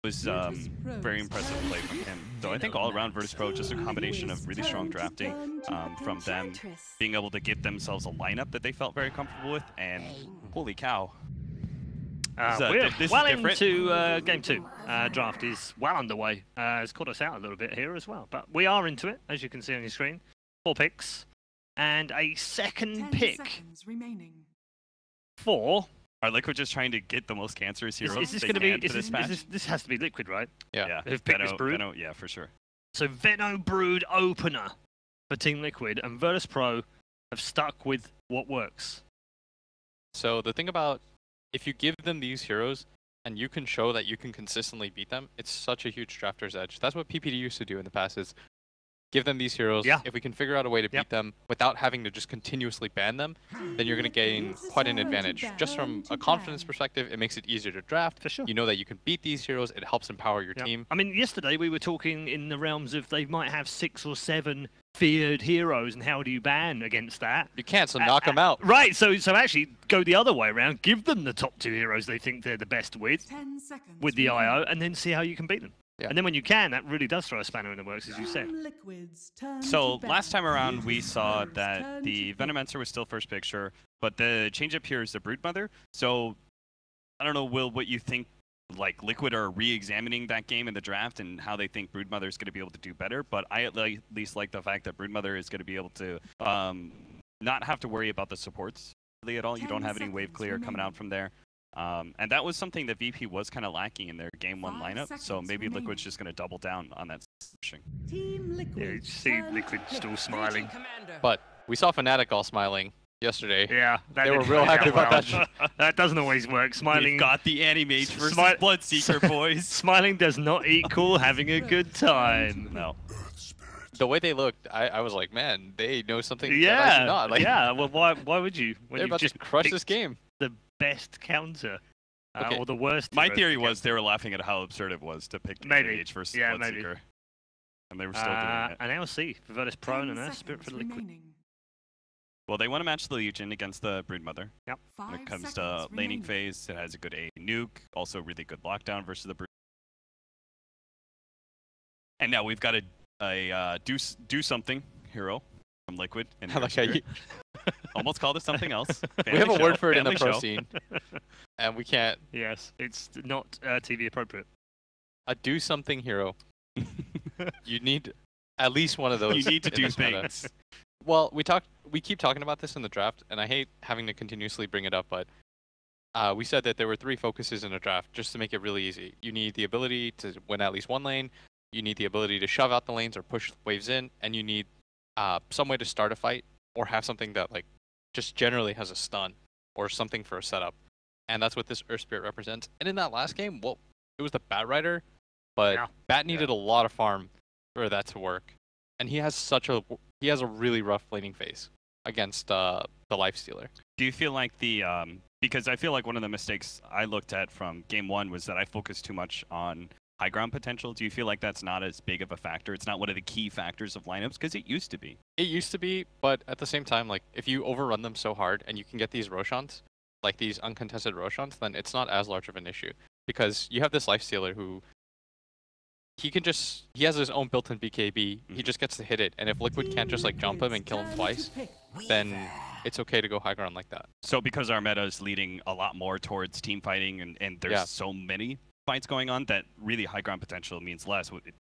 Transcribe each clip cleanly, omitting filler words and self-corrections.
was very impressive play from him. So I think all around Virtus.Pro, just a combination of really strong drafting from them, being able to give themselves a lineup that they felt very comfortable with, and holy cow. We're well into game 2. Draft is well underway. It's caught us out a little bit here as well, but we are into it, as you can see on your screen. 4 picks and a second pick for. Are Liquid just trying to get the most cancerous heroes? Is this going to be? This has to be Liquid, right? Yeah. Who've picked this Brood? Veno, yeah, for sure. So Veno Brood opener for Team Liquid, and Virtus.Pro have stuck with what works. So the thing about, if you give them these heroes and you can show that you can consistently beat them, it's such a huge drafter's edge. That's what PPD used to do in the past, is give them these heroes. Yeah. If we can figure out a way to beat them without having to just continuously ban them, then you're going to gain quite an advantage. Just from a confidence perspective, it makes it easier to draft. For sure. You know that you can beat these heroes. It helps empower your team. I mean, yesterday we were talking in the realms of they might have 6 or 7 feared heroes, and how do you ban against that? You can't, so knock them out. Right, so actually go the other way around. Give them the top 2 heroes they think they're the best with the IO, and then see how you can beat them. Yeah. And then when you can, that really does throw a spanner in the works, as you said. So last time around, we saw that the Venomancer was still first pick, sure, but the change-up here is the Broodmother. So I don't know, Will, what you think, like, Liquid are re-examining that game in the draft and how they think Broodmother is going to be able to do better, but I at least like the fact that Broodmother is going to be able to not have to worry about the supports really at all. You don't have any wave clear coming out from there. And that was something that VP was kind of lacking in their game 1 lineup, so maybe Liquid's just going to double down on that pushing. Yeah, you see Liquid still smiling. But we saw Fnatic all smiling yesterday. Yeah, they were real happy about that. That doesn't always work. Smiling. We've got the Anti-Mage versus Bloodseeker, boys. Smiling does not equal having a good time. No. The way they looked, I was like, man, they know something Yeah, that I do not. Like, yeah. Well, why would you? When they're about to crush this game. The best counter, Okay. or the worst. My theory was they were laughing at how absurd it was to pick Anti-Mage versus Bloodseeker. Maybe. And they were still doing it. An LC for Virtus.Pro and a Spirit for Liquid. Well, they want to match the Legion against the Broodmother. Yep. When it comes to laning phase, it has a good A nuke, also really good lockdown versus the Brood. And now we've got a do something hero from Liquid. And I like how you almost called it something else. We have a word for it in the Family pro show. scene, and we can't. Yes, it's not TV appropriate. A do something hero. You need at least one of those. You need to in do this meta. things. Well, we keep talking about this in the draft, and I hate having to continuously bring it up, but we said that there were 3 focuses in a draft just to make it really easy. You need the ability to win at least 1 lane, you need the ability to shove out the lanes or push waves in, and you need some way to start a fight or have something that like just generally has a stun or something for a setup. And that's what this Earth Spirit represents. And in that last game, well, it was the Bat Rider, but Bat needed a lot of farm for that to work. And he has a really rough laning phase against the Lifestealer. Do you feel like because I feel like one of the mistakes I looked at from game 1 was that I focused too much on high ground potential. Do you feel like that's not as big of a factor? It's not one of the key factors of lineups, because it used to be. It used to be, but at the same time, like, if you overrun them so hard and you can get these Roshans, like these uncontested Roshans, then it's not as large of an issue. Because you have this Lifestealer who he has his own built-in BKB, he just gets to hit it, and if Liquid can't just like jump him and kill him twice, then it's okay to go high ground like that. So because our meta is leading a lot more towards team fighting and there's so many fights going on, that really high ground potential means less.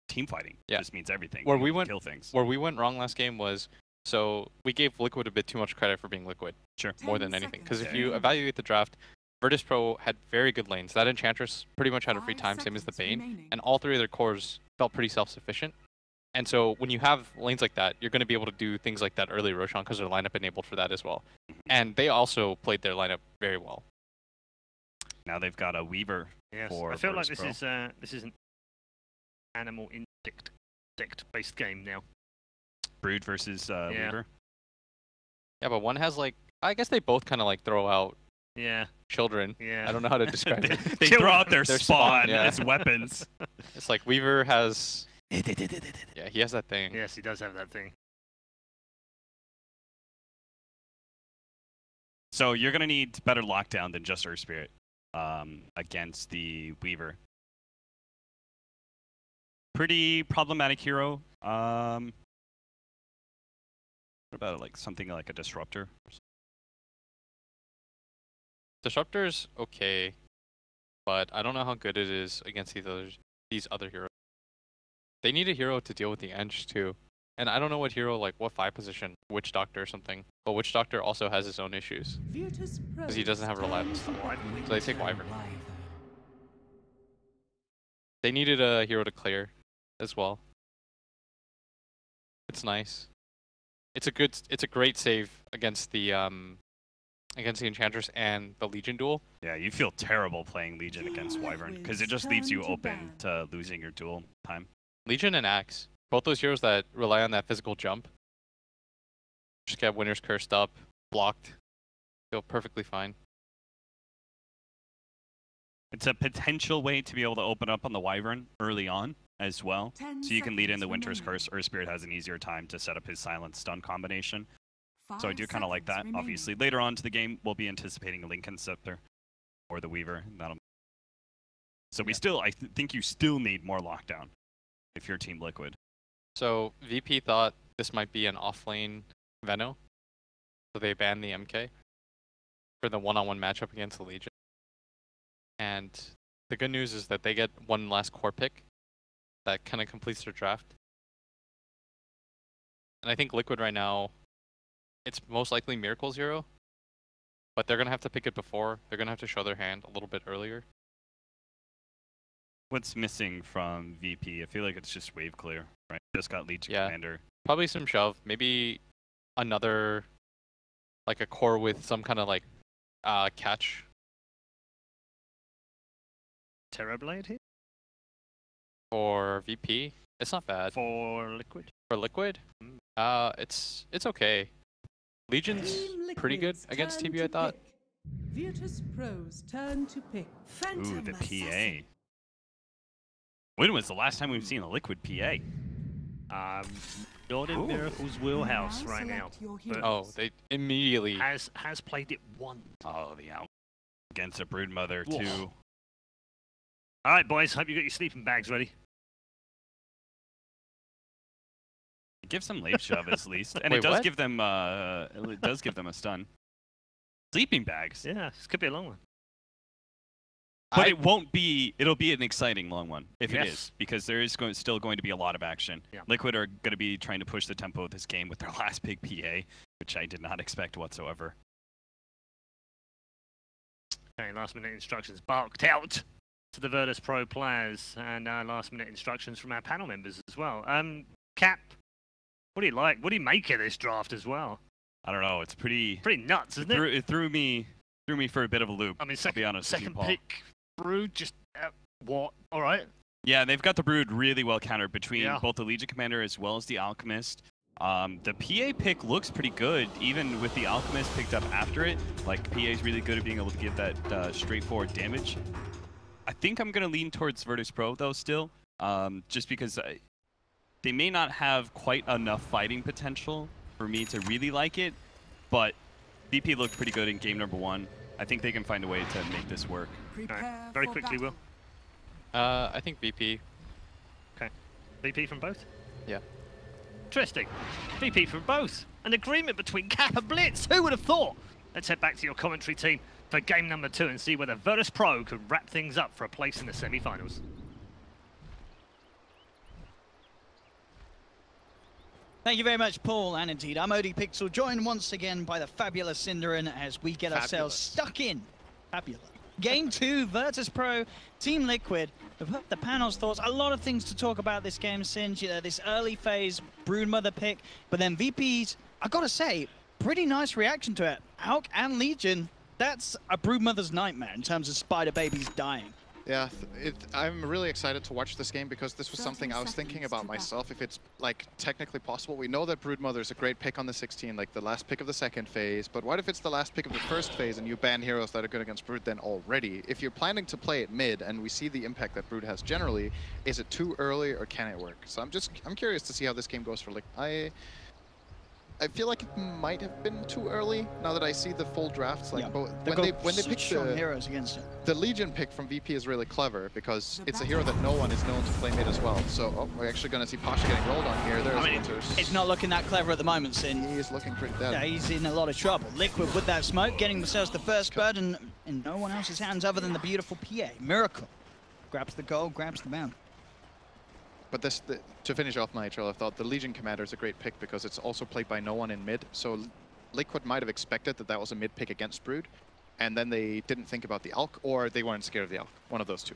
Team fighting just means everything. Where we went wrong last game was, so we gave Liquid a bit too much credit for being Liquid. Sure. More than anything. Because if you evaluate the draft, Virtus.Pro had very good lanes. That Enchantress pretty much had a free time, same as the Bane, and all 3 of their cores felt pretty self-sufficient. And so when you have lanes like that, you're going to be able to do things like that early Roshan because their lineup enabled for that as well. And they also played their lineup very well. Now they've got a Weaver. Yes, for I feel like Virtus.Pro. this is an animal insect-based game now. Brood versus Weaver. Yeah, but one has like, I guess they both kind of like throw out children. Yeah. I don't know how to describe it. They throw out their spawn yeah. as weapons. It's like Weaver has... Yeah, he has that thing. Yes, he does have that thing. So you're going to need better lockdown than just Earth Spirit against the Weaver. Pretty problematic hero. What about like something like a disruptor? Disruptor's okay, but I don't know how good it is against these other heroes. They need a hero to deal with the Eng too. And I don't know what hero, like what 5 position, Witch Doctor or something. But Witch Doctor also has his own issues. Because he doesn't have reliable stuff. So they take Wyvern. They needed a hero to clear as well. It's nice. It's a great save against the Enchantress and the Legion duel. Yeah, you feel terrible playing Legion against Wyvern because it just leaves you open to losing your duel time. Legion and Axe, both those heroes that rely on that physical jump, just get Winner's Cursed up, blocked, feel perfectly fine. It's a potential way to be able to open up on the Wyvern early on as well. So you can lead in the Winter's Curse, or Spirit has an easier time to set up his silent stun combination. So I do kind of like that. Obviously, later on to the game, we'll be anticipating a Lincoln Scepter or the Weaver. So we still, I think you still need more lockdown if you're Team Liquid. So VP thought this might be an off-lane Veno, so they banned the MK for the one-on-one matchup against the Legion. And the good news is that they get one last core pick that kind of completes their draft. And I think Liquid right now, it's most likely Miracle Zero, but they're going to have to pick it before. They're going to have to show their hand a little bit earlier. What's missing from VP? I feel like it's just wave clear, right? Just got Legion Commander. Probably some shove. Maybe another, like a core with some kind of like catch. Terrorblade here? For VP, it's not bad. For Liquid? For Liquid? It's okay. Legion's pretty good against TB, I thought. Virtus.Pro's turn to pick. Ooh, the PA. When was the last time we've seen a Liquid PA? Not in Miracle's wheelhouse right now. Oh, they immediately has played it once. Oh, the out against a Broodmother too. All right, boys. Hope you got your sleeping bags ready. Give some late shove at least, and it does give them a stun. Sleeping bags. Yeah, this could be a long one. But it won't be. It'll be an exciting long one if it is, because there is still going to be a lot of action. Yeah. Liquid are going to be trying to push the tempo of this game with their last big PA, which I did not expect whatsoever. Okay, last minute instructions barked out to the Virtus.Pro players, and last minute instructions from our panel members as well. Cap, what do you like? What do you make of this draft as well? I don't know. It's pretty nuts, isn't it? It threw me for a bit of a loop. I mean, I'll be honest with you, Paul. second pick Brood, just what? All right. Yeah, they've got the Brood really well countered between both the Legion Commander as well as the Alchemist. The PA pick looks pretty good, even with the Alchemist picked up after it. Like, PA is really good at being able to give that straightforward damage. I think I'm going to lean towards Virtus.Pro, though, still, just because they may not have quite enough fighting potential for me to really like it, but VP looked pretty good in game number 1. I think they can find a way to make this work. Right. Very quickly, Will. I think VP. Okay. VP from both? Yeah. Interesting. VP from both. An agreement between Cap and Blitz. Who would have thought? Let's head back to your commentary team for game number 2 and see whether Virtus.Pro could wrap things up for a place in the semi-finals. Thank you very much, Paul, and indeed, I'm ODPixel, joined once again by the fabulous Cinderin as we get ourselves stuck in. Fabulous. Game 2, Virtus.Pro, Team Liquid. The panel's thoughts, a lot of things to talk about this game since this early phase Broodmother pick, but then VP's, I gotta say, pretty nice reaction to it. Alk and Legion, that's a Broodmother's nightmare in terms of spider babies dying. Yeah, I'm really excited to watch this game because this was something I was thinking about myself, if it's like technically possible. We know that Broodmother is a great pick on the 16, like the last pick of the second phase, but what if it's the last pick of the first phase and you ban heroes that are good against Brood then already? If you're planning to play it mid and we see the impact that Brood has generally, is it too early or can it work? So I'm curious to see how this game goes for like I feel like it might have been too early. Now that I see the full drafts, like when they pick the heroes against it. The Legion pick from VP is really clever because it's a hero that no one is known to play mid as well. So we're actually going to see Pasha getting rolled on here. There's Winters. It's not looking that clever at the moment, Sin. He is looking pretty dead. Yeah, he's in a lot of trouble. Liquid with that smoke, getting themselves the first bird, and in no one else's hands other than the beautiful PA. Miracle grabs the goal, grabs the bound. But to finish off my trail of thought, the Legion Commander is a great pick because it's also played by no one in mid. So Liquid might have expected that was a mid pick against Brood, and then they didn't think about the Alk, or they weren't scared of the Alk. One of those two.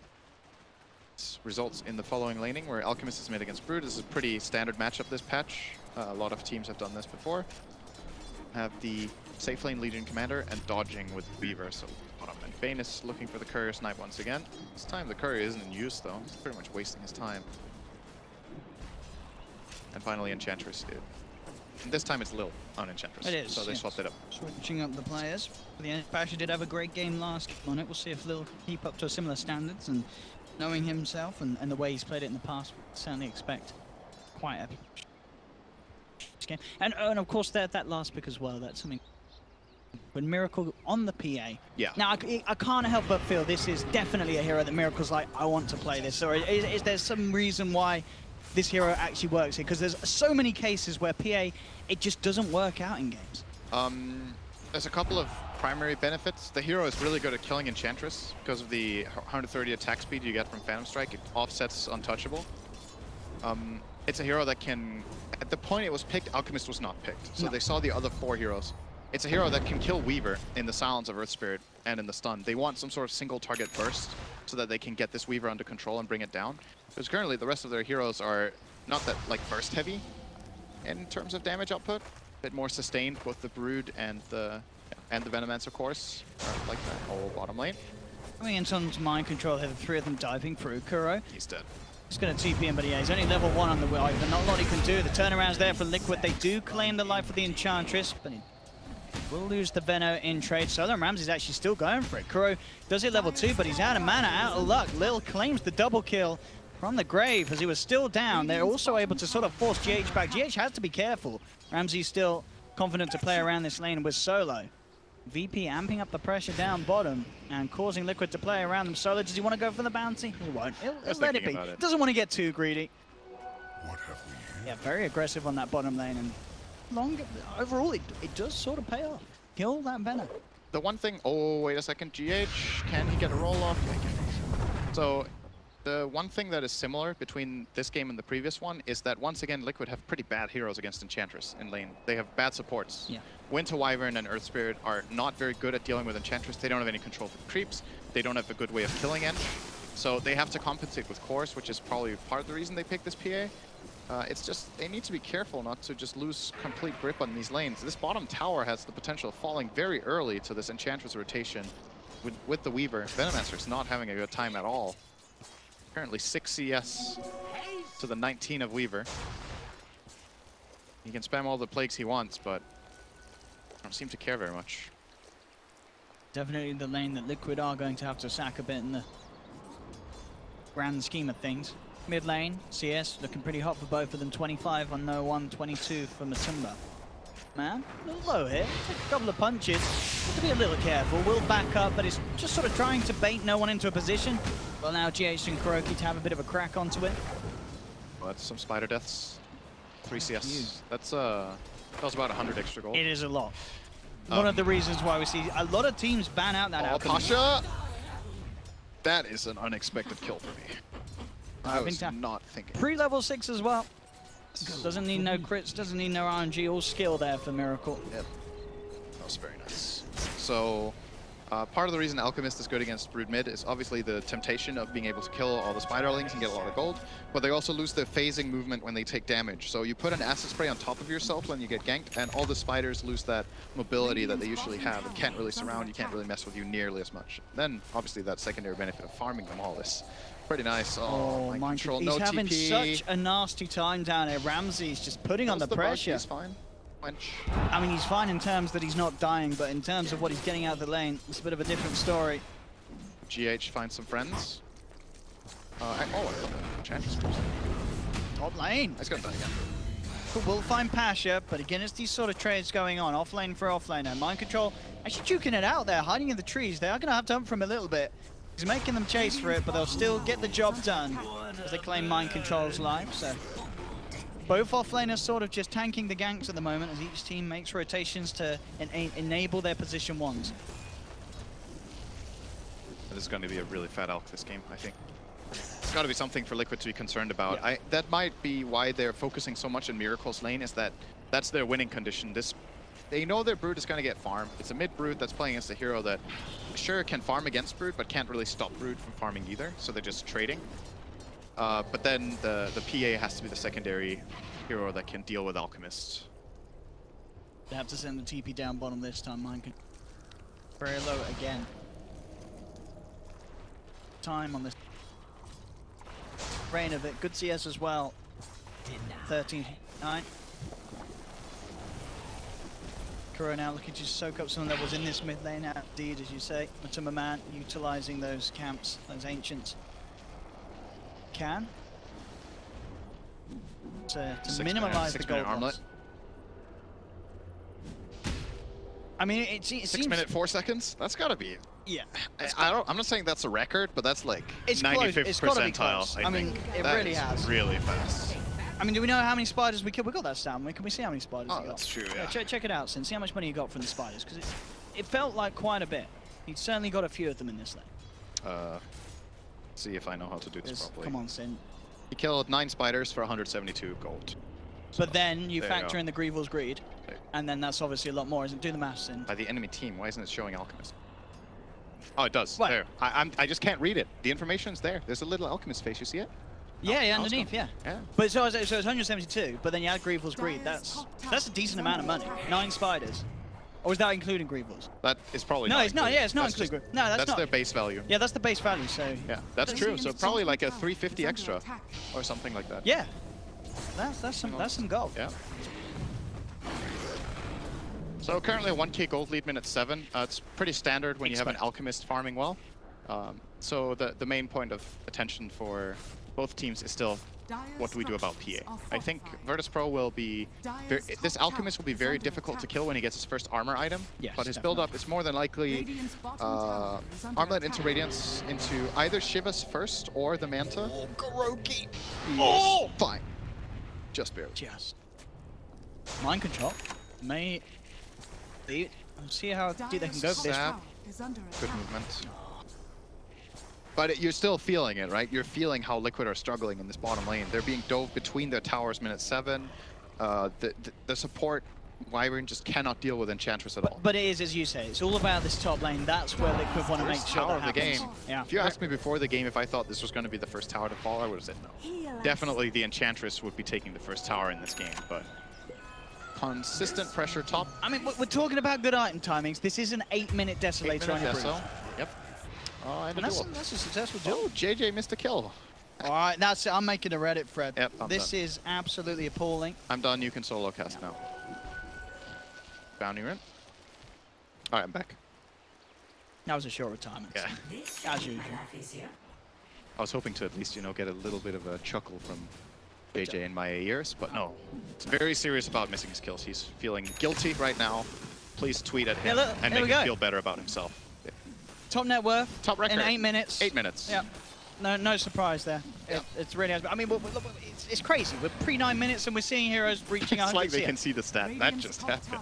This results in the following laning, where Alchemist is mid against Brood. This is a pretty standard matchup this patch. A lot of teams have done this before. Have the safe lane Legion Commander and dodging with Weaver. So bottom lane Bane is looking for the Courier Snipe once again. This time the Courier isn't in use though. He's pretty much wasting his time. And finally Enchantress. And this time it's Lil on Enchantress. It is. So they swapped it up. Switching up the players. The Pasha did have a great game last on it. We'll see if Lil can keep up to similar standards, and knowing himself and the way he's played it in the past, we'll certainly expect quite a game. And of course that last pick as well, that's something. When Miracle on the PA. Yeah. Now I can't help but feel this is definitely a hero that Miracle's like, I want to play this. Or is there some reason why this hero actually works here? Because there's so many cases where PA, it just doesn't work out in games. There's a couple of primary benefits. The hero is really good at killing Enchantress because of the 130 attack speed you get from Phantom Strike. It offsets Untouchable. It's a hero that can, at the point it was picked, Alchemist was not picked. So they saw the other 4 heroes. It's a hero that can kill Weaver in the Silence of Earth Spirit and in the stun. They want some sort of single target burst so that they can get this Weaver under control and bring it down. Because currently the rest of their heroes are not that like burst heavy in terms of damage output. A bit more sustained, both the Brood and the Venomancer, of course, are like that whole bottom lane. Coming into mind control here, the 3 of them diving through. Kuro. He's dead. He's going to TP him, but he's only level 1 on the Wyvern. Not a lot he can do. The turnaround's there for Liquid. They do claim the life of the Enchantress, but he will lose the Veno in trade. Southern Ramsey's actually still going for it. Kuro does hit level 2, but he's out of mana, out of luck. Lil claims the double kill from the grave as he was still down. They're also able to sort of force GH back. GH has to be careful. Ramsey's still confident to play around this lane with Solo. VP amping up the pressure down bottom and causing Liquid to play around them. Solo, does he want to go for the bounty? He won't. He'll let it be. Doesn't want to get too greedy. What have we here? Yeah, very aggressive on that bottom lane, and overall it does sort of pay off. Kill that Venom. The one thing, oh wait a second, GH, can he get a roll off? Yeah, he can. So the one thing that is similar between this game and the previous one is that once again Liquid have pretty bad heroes against Enchantress in lane. They have bad supports. Yeah. Winter Wyvern and Earth Spirit are not very good at dealing with Enchantress. They don't have any control for the creeps. They don't have a good way of killing Ench. So they have to compensate with cores, which is probably part of the reason they picked this PA. It's just, they need to be careful not to just lose complete grip on these lanes. This bottom tower has the potential of falling very early to this Enchantress rotation with the Weaver. Venomancer's not having a good time at all. Currently 6 CS to the 19 of Weaver. He can spam all the plagues he wants, but I don't seem to care very much. Definitely the lane that Liquid are going to have to sack a bit in the grand scheme of things. Mid lane, CS, looking pretty hot for both of them. 25 on No 1, 22 for Matumba. Man, a little low here. Take a couple of punches. To be a little careful. Will back up, but it's just sort of trying to bait No 1 into a position. Well, now GH and Kuroki to have a bit of a crack onto it. Well, that's some spider deaths. 3 CS. That's that was about 100 extra gold. It is a lot. One of the reasons why we see a lot of teams ban out that outcome. Pasha! That is an unexpected kill for me. I was not thinking. Pre-level 6 as well. Doesn't need no crits, doesn't need no RNG, all skill there for Miracle. Yep. That was very nice. So, part of the reason Alchemist is good against Brood mid is obviously the temptation of being able to kill all the Spiderlings and get a lot of gold, but they also lose their phasing movement when they take damage. So you put an acid spray on top of yourself when you get ganked, and all the spiders lose that mobility that they usually have. It can't really surround, you can't really mess with you nearly as much. Then, obviously, that secondary benefit of farming them all is pretty nice. Oh, my control, no TP. He's having such a nasty time down here. Ramsey's just putting on the pressure. He's fine. Wench. I mean, he's fine in terms that he's not dying, but in terms of what he's getting out of the lane, it's a bit of a different story. GH finds some friends. I got the Enchantress. Top lane. He's gonna die again. We'll find Pasha, but again, it's these sort of trades going on. Offlane for offlane. And Mind Control actually juking it out there, hiding in the trees. They are going to have to hunt for him a little bit. He's making them chase for it, but they'll still get the job done as they claim Mind Control's life. So both offlaners sort of just tanking the ganks at the moment as each team makes rotations to enable their position ones. This is going to be a really fat elk this game, I think. It's got to be something for Liquid to be concerned about. Yeah. That might be why they're focusing so much in Miracle's lane, is that that's their winning condition. They know their Brood is going to get farmed. It's a mid-Brood that's playing against a hero that sure can farm against Brood, but can't really stop Brood from farming either, so they're just trading. But then the PA has to be the secondary hero that can deal with Alchemists. They have to send the TP down bottom this time. Mind Control very low again. Time on this. Rain of it. Good CS as well. 13-9. Kuro now looking to soak up some levels in this mid lane. Indeed, as you say, Matuma Man utilizing those camps, those ancients. Can to minimize the gold loss. I mean, it seems 6 minutes 4 seconds. That's got to be. Yeah. I'm not saying that's a record, but that's like it's 95th percentile. I mean, it really has. Really fast. I mean, do we know how many spiders we killed? We got that sound. Can we see how many spiders we got? That's true, yeah. Check it out, Sin. See how much money you got from the spiders, because it felt like quite a bit. You'd certainly got a few of them in this lane. See if I know how to do this properly. Come on, Sin. He killed 9 spiders for 172 gold. But then you factor in the Grieval's Greed, and then that's obviously a lot more, isn't it? Do the maths, Sin. By the enemy team, why isn't it showing Alchemist? Oh, it does. What? There. I just can't read it. The information's there. There's a little Alchemist face. You see it? Yeah, underneath, yeah. But so it's 172, but then you add Grieval's Greed. That's a decent amount of money. 9 spiders. Or is that including Grieval's? That is probably no, not. it's not. Yeah, it's not including. No, that's not. Their base value. Yeah, that's the base value. So yeah, that's true. So probably like a 350 extra, or something like that. Yeah, that's some gold. Yeah. So currently a 1k gold lead minute 7. It's pretty standard when you have an Alchemist farming well. So the main point of attention for both teams is still what do we do about PA. I think Virtus.Pro will be... this Alchemist will be very difficult to kill when he gets his first armor item. Yes, but his build-up is more than likely Armlet into Radiance into either Shiva's first or the Manta. Oh, Kuroki! Oh! Fine. Just barely. Just. Mind Control. May... We'll see how deep they can go for this. Good movement. But you're still feeling it, right? You're feeling how Liquid are struggling in this bottom lane. They're being dove between their towers minute 7. The support Wyvern just cannot deal with Enchantress at all. But it is, as you say, it's all about this top lane. That's where Liquid want to make sure that happens. Game. Yeah. If you asked me before the game if I thought this was going to be the first tower to fall, I would have said no. Definitely the Enchantress would be taking the first tower in this game, but consistent pressure top. I mean, we're talking about good item timings. This is an 8-minute Desolator on your Brood. Yep. And that's a successful job. Oh, JJ missed a kill. All right, that's it. I'm making a Reddit thread. Yep, this is absolutely appalling. I'm done. You can solo cast now. Bounty run. All right, I'm back. That was a short retirement. Yeah. As usual. I was hoping to at least, get a little bit of a chuckle from JJ in my ears, but no. He's very serious about missing his kills. He's feeling guilty right now. Please tweet at him and make him feel better about himself. Top net worth. Top record. In 8 minutes. 8 minutes. Yeah. No surprise there. Yeah. It's really. I mean, it's crazy. We're pre 9 minutes and we're seeing heroes reaching 100. It's like they can see the stat. That just happened.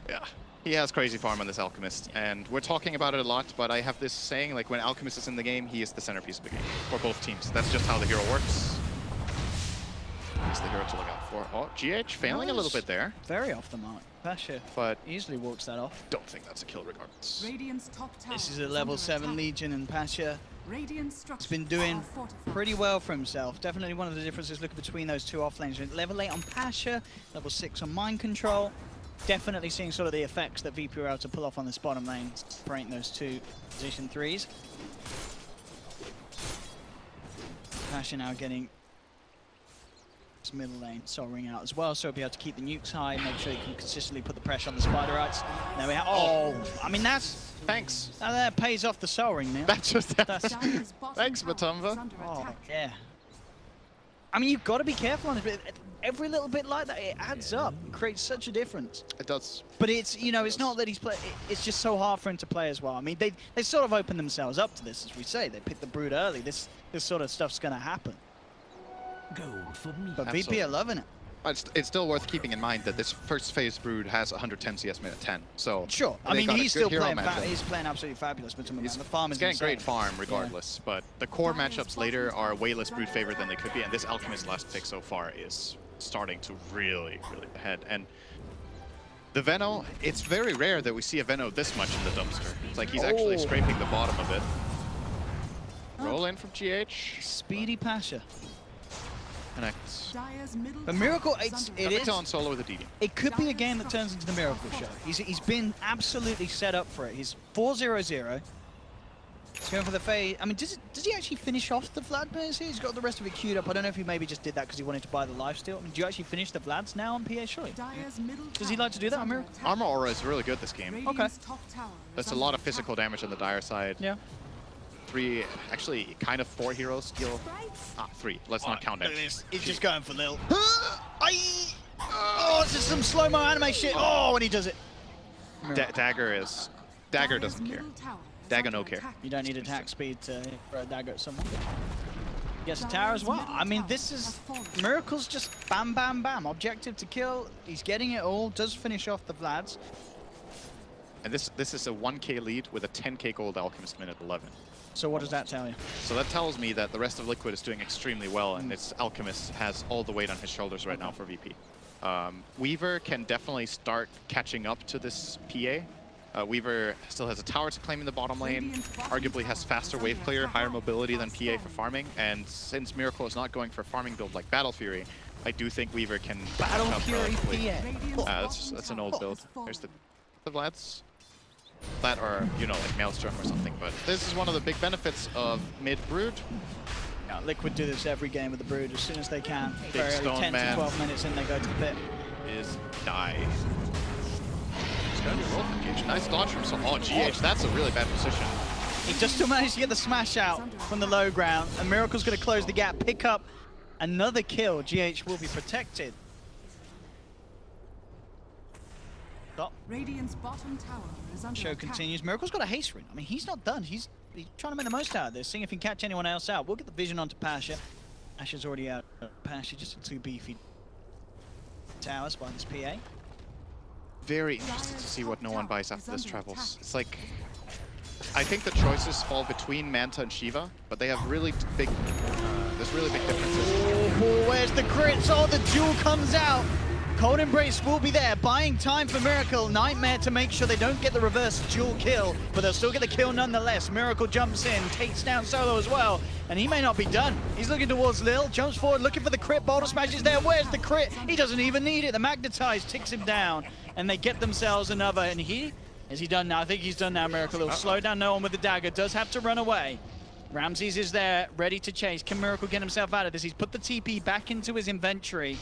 Yeah. He has crazy farm on this Alchemist, and we're talking about it a lot, but I have this saying, like, when Alchemist is in the game, he is the centerpiece of the game for both teams. That's just how the hero works. He's the hero to look out for. Oh, GH failing a little bit there. Very off the mark. Pasha but easily walks that off. Don't think that's a kill regardless. This is a level 7 Legion, and Pasha has been doing pretty well for himself. Definitely one of the differences looking between those two offlanes. Level 8 on Pasha, level 6 on Mind Control. Definitely seeing sort of the effects that VP were able to pull off on this bottom lane, separating those two position 3s. Pasha now getting this middle lane soaring out as well, so he'll be able to keep the nukes high, make sure he can consistently put the pressure on the Spiderites. There we have. Oh, I mean that's. Thanks. That pays off the soaring, man. That just happened. Thanks, Matumba. Oh, yeah. I mean, you've got to be careful on it. Every little bit like that, it adds up. It creates such a difference. It does. But it's, you know, it's not that he's play. It's just so hard for him to play as well. I mean, they sort of opened themselves up to this, as we say. They picked the Brood early. This sort of stuff's going to happen. Gold for me. But VP are loving it. It's still worth keeping in mind that this first phase Brood has 110 CS mid at 10. So sure, I mean he's still playing. He's playing absolutely fabulous. But the farm is getting great farm regardless. Yeah. But the core matchups later are way less Brood favored than they could be, and this Alchemist last pick so far is starting to really ahead. And the Veno, it's very rare that we see a Veno this much in the dumpster. It's like he's actually scraping the bottom of it. Roll in from GH. Speedy Pasha. Connects. But Miracle, it is on solo with a DD. It could be a game that turns into the Miracle show. He's been absolutely set up for it. He's 4-0-0. He's going for the fade. I mean, does he actually finish off the Vlad players here? He's got the rest of it queued up. I don't know if he maybe just did that because he wanted to buy the lifesteal. I mean, do you actually finish the Vlads now on PA, surely? Does he like to do that on Miracle? Armor Aura is really good this game. Okay. That's a lot of physical damage on the Dire side. Yeah. 3, actually kind of 4 heroes steal. 3. Let's not count it. He's just going for Lil. Oh, it's just some slow-mo anime shit. Oh, when he does it. Dagger doesn't care. Dagger no care. You don't need attack speed to throw a dagger at someone. Gets a tower as well. I mean, this is Miracle's just bam, bam, bam. Objective to kill. He's getting it all. Does finish off the Vlads. And this is a 1k lead with a 10k gold Alchemist minute 11. So what does that tell you? So that tells me that the rest of Liquid is doing extremely well, and its Alchemist has all the weight on his shoulders right now for VP. Weaver can definitely start catching up to this PA. Weaver still has a tower to claim in the bottom lane, arguably has faster wave clear, higher mobility than PA for farming, and since Miracle is not going for a farming build like Battle Fury, I do think Weaver can Battle Fury PA. That's an old build. There's the Vlads. That or, you know, like Maelstrom or something, but this is one of the big benefits of mid-Brood. Yeah, Liquid do this every game with the Brood as soon as they can. Big Very early, Stone 10 Man to 12 minutes in, they go to the pit. Is die. It's gonna be a roll from GH. Nice dodge from GH, that's a really bad position. He just still managed to get the smash out from the low ground, and Miracle's gonna close the gap, pick up another kill. GH will be protected. Stop. Radiant's bottom tower is under Show attack. continues. Miracle's got a haste rune. I mean, he's not done. He's trying to make the most out of this, seeing if he can catch anyone else out. We'll get the vision onto Pasha. Pasha's already out. Pasha just too beefy. Towers by this PA. Very interested to see what no one buys after this travels. It's like, I think the choices fall between Manta and Shiva, but they have really big, there's really big differences. Oh, where's the crits? Oh, the duel comes out. Cold Embrace will be there, buying time for Miracle. Nightmare to make sure they don't get the reverse dual kill, but they'll still get the kill nonetheless. Miracle jumps in, takes down Solo as well, and he may not be done. He's looking towards Lil, jumps forward, looking for the crit. Boulder Smash is there. Where's the crit? He doesn't even need it. The Magnetize ticks him down, and they get themselves another. And is he done now? I think he's done now, Miracle. He'll slow down no one with the dagger. Does have to run away. Ramses is there, ready to chase. Can Miracle get himself out of this? He's put the TP back into his inventory.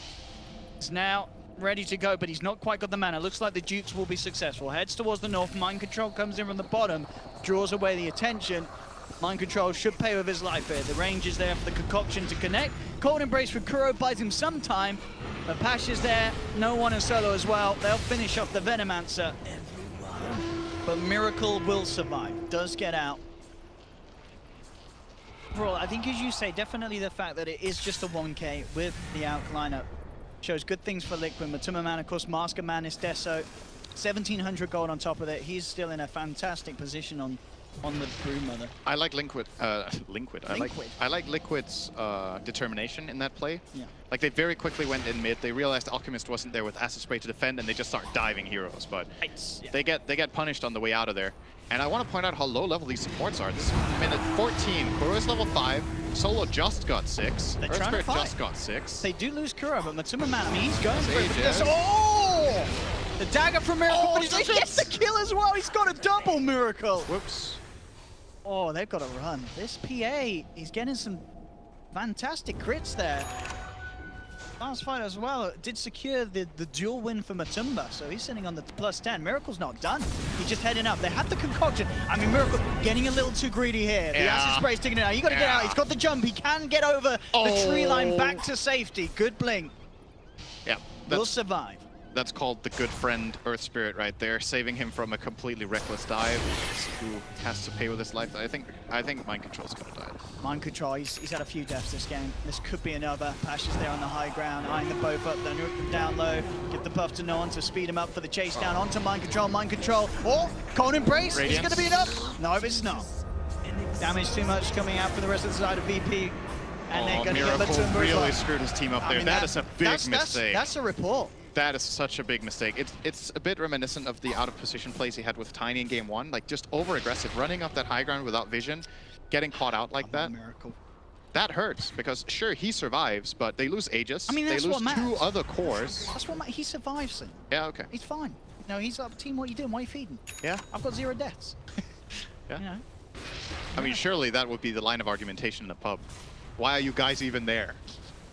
It's now ready to go, but he's not quite got the mana. Looks like the Dukes will be successful. Heads towards the north. Mind Control comes in from the bottom, draws away the attention. Mind Control should pay with his life here. The range is there for the concoction to connect. Cold Embrace for Kuro buys him some time, but Pasha's there. No one in solo as well. They'll finish off the Venomancer. But Miracle will survive. Does get out. Overall, I think as you say, definitely the fact that it is just a 1k with the out lineup shows good things for Liquid. Matuma Man, of course, Masker Man is Deso. 1,700 gold on top of it. He's still in a fantastic position on the Broodmother. I like Liquid. I like Liquid's determination in that play. Yeah. Like they very quickly went in mid. They realized Alchemist wasn't there with Acid Spray to defend, and they just start diving heroes. But they get punished on the way out of there. And I want to point out how low level these supports are. This is minute 14. Kuro is level 5. Solo just got 6. Earthspirit just got 6. They do lose Kuro, but Matuma Man, I mean, he's going for it. Oh! The dagger from Miracle, but he gets the kill as well. He's got a double Miracle. Whoops. Oh, they've got to run. This PA, he's getting some fantastic crits there. last fight as well did secure the dual win for Matumba, so he's sitting on the +10. Miracle's not done. He's just heading up. They had the concoction. I mean, Miracle getting a little too greedy here. The acid spray's taking it out. You got to get out. He's got the jump. He can get over the tree line back to safety. Good blink. Yeah. Will survive. That's called the good friend Earth Spirit right there, saving him from a completely reckless dive, who has to pay with his life. I think Mind Control's gonna die. Mind Control, he's had a few deaths this game. This could be another. Pash is there on the high ground, eyeing them both up, then root them down low, give the buff to no one to speed him up for the chase down onto Mind Control. Oh, Cold Embrace, is gonna be enough? No, it's not. Damage too much coming out for the rest of the side of VP. And they're gonna get Matumba really screwed his team up there. I mean, that is a big mistake. That's a report. That is such a big mistake. It's a bit reminiscent of the out-of-position plays he had with Tiny in Game 1. Like, just over-aggressive, running up that high ground without vision, getting caught out like that. Miracle. That hurts, because sure, he survives, but they lose Aegis. I mean, they lose 2 other cores. That's what he survives in. Yeah, okay. He's fine. No, he's up, team, what are you doing? Why are you feeding? Yeah. I've got 0 deaths. Yeah. You know? I mean, surely that would be the line of argumentation in a pub. Why are you guys even there?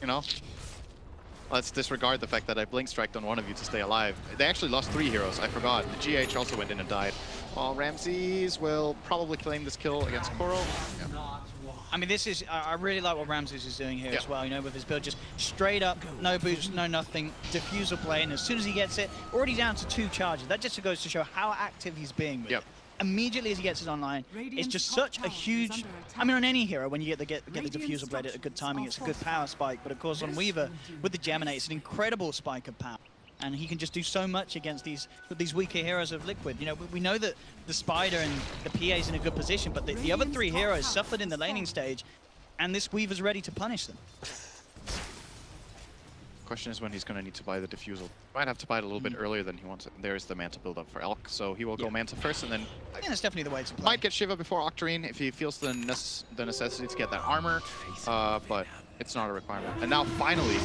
You know? Let's disregard the fact that I blink striked on one of you to stay alive. They actually lost 3 heroes, I forgot. The GH also went in and died. Well, Ramses will probably claim this kill against Coral. Yeah. I mean, this is, I really like what Ramses is doing here as well, you know, with his build, just straight up, no boost, no nothing, diffuser play, and as soon as he gets it, already down to 2 charges. That just goes to show how active he's being with it. Immediately as he gets it online, it's just such a huge, I mean, on any hero, when you get the diffuser blade at a good timing, it's a good power spike, but of course on Weaver, with the Geminate, it's an incredible spike of power. And he can just do so much against these weaker heroes of Liquid. You know, we know that the Spider and the PA is in a good position, but the other 3 heroes suffered in the laning stage, and this Weaver's ready to punish them. Question is when he's going to need to buy the diffusal. Might have to buy it a little bit earlier than he wants it. There's the Manta build up for Elk, so he will go Manta first, and then yeah, that's definitely the way to play. Might get Shiva before Octarine if he feels the necessity to get that armor, but it's not a requirement. And now finally,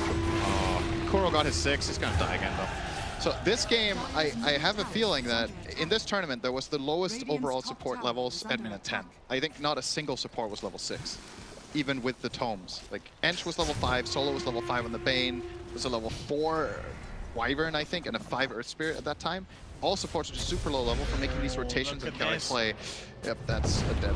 Kuro got his 6. He's going to die again though. So this game, I have a feeling that in this tournament there was the lowest overall support levels at minute 10. I think not a single support was level 6. Even with the tomes. Like, Ench was level 5, Solo was level 5 on the Bane, was a level 4 Wyvern, I think, and a 5 Earth Spirit at that time. All supports are just super low level for making these rotations and carry play. Yep, that's a dead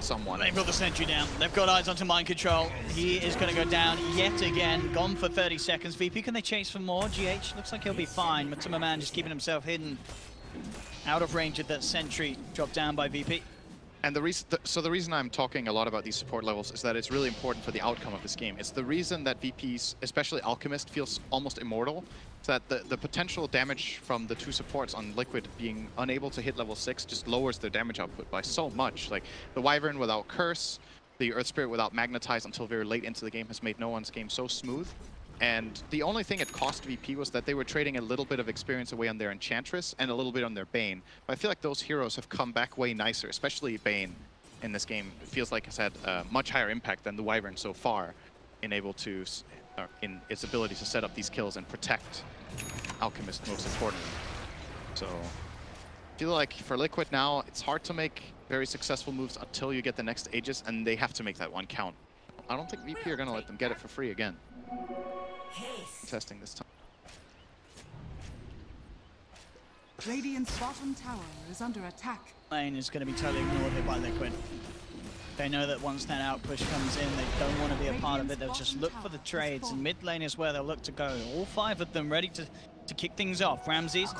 someone. They've got the sentry down. They've got eyes onto Mind Control. He is going to go down yet again. Gone for 30 seconds. VP, can they chase for more? GH looks like he'll be fine. Matumba Man just keeping himself hidden. Out of range of that sentry. Dropped down by VP. And the reason I'm talking a lot about these support levels is that it's really important for the outcome of this game. It's the reason that VPs, especially Alchemist, feels almost immortal. Is that the potential damage from the 2 supports on Liquid being unable to hit level 6 just lowers their damage output by so much. Like, the Wyvern without Curse, the Earth Spirit without Magnetize until very late into the game has made no one's game so smooth. And the only thing it cost VP was that they were trading a little bit of experience away on their Enchantress and a little bit on their Bane. But I feel like those heroes have come back way nicer, especially Bane in this game. It feels like it's had a much higher impact than the Wyvern so far in its ability to set up these kills and protect Alchemist most importantly. So I feel like for Liquid now, it's hard to make very successful moves until you get the next Aegis, and they have to make that one count. I don't think VP are going to let them get it for free again. Testing this time. Radiant's bottom tower is under attack. Lane is going to be totally ignored here by Liquid. They know that once that out push comes in, they don't want to be a part of it. They'll just look for the trades, and mid lane is where they'll look to go. All 5 of them ready to kick things off. Ramses,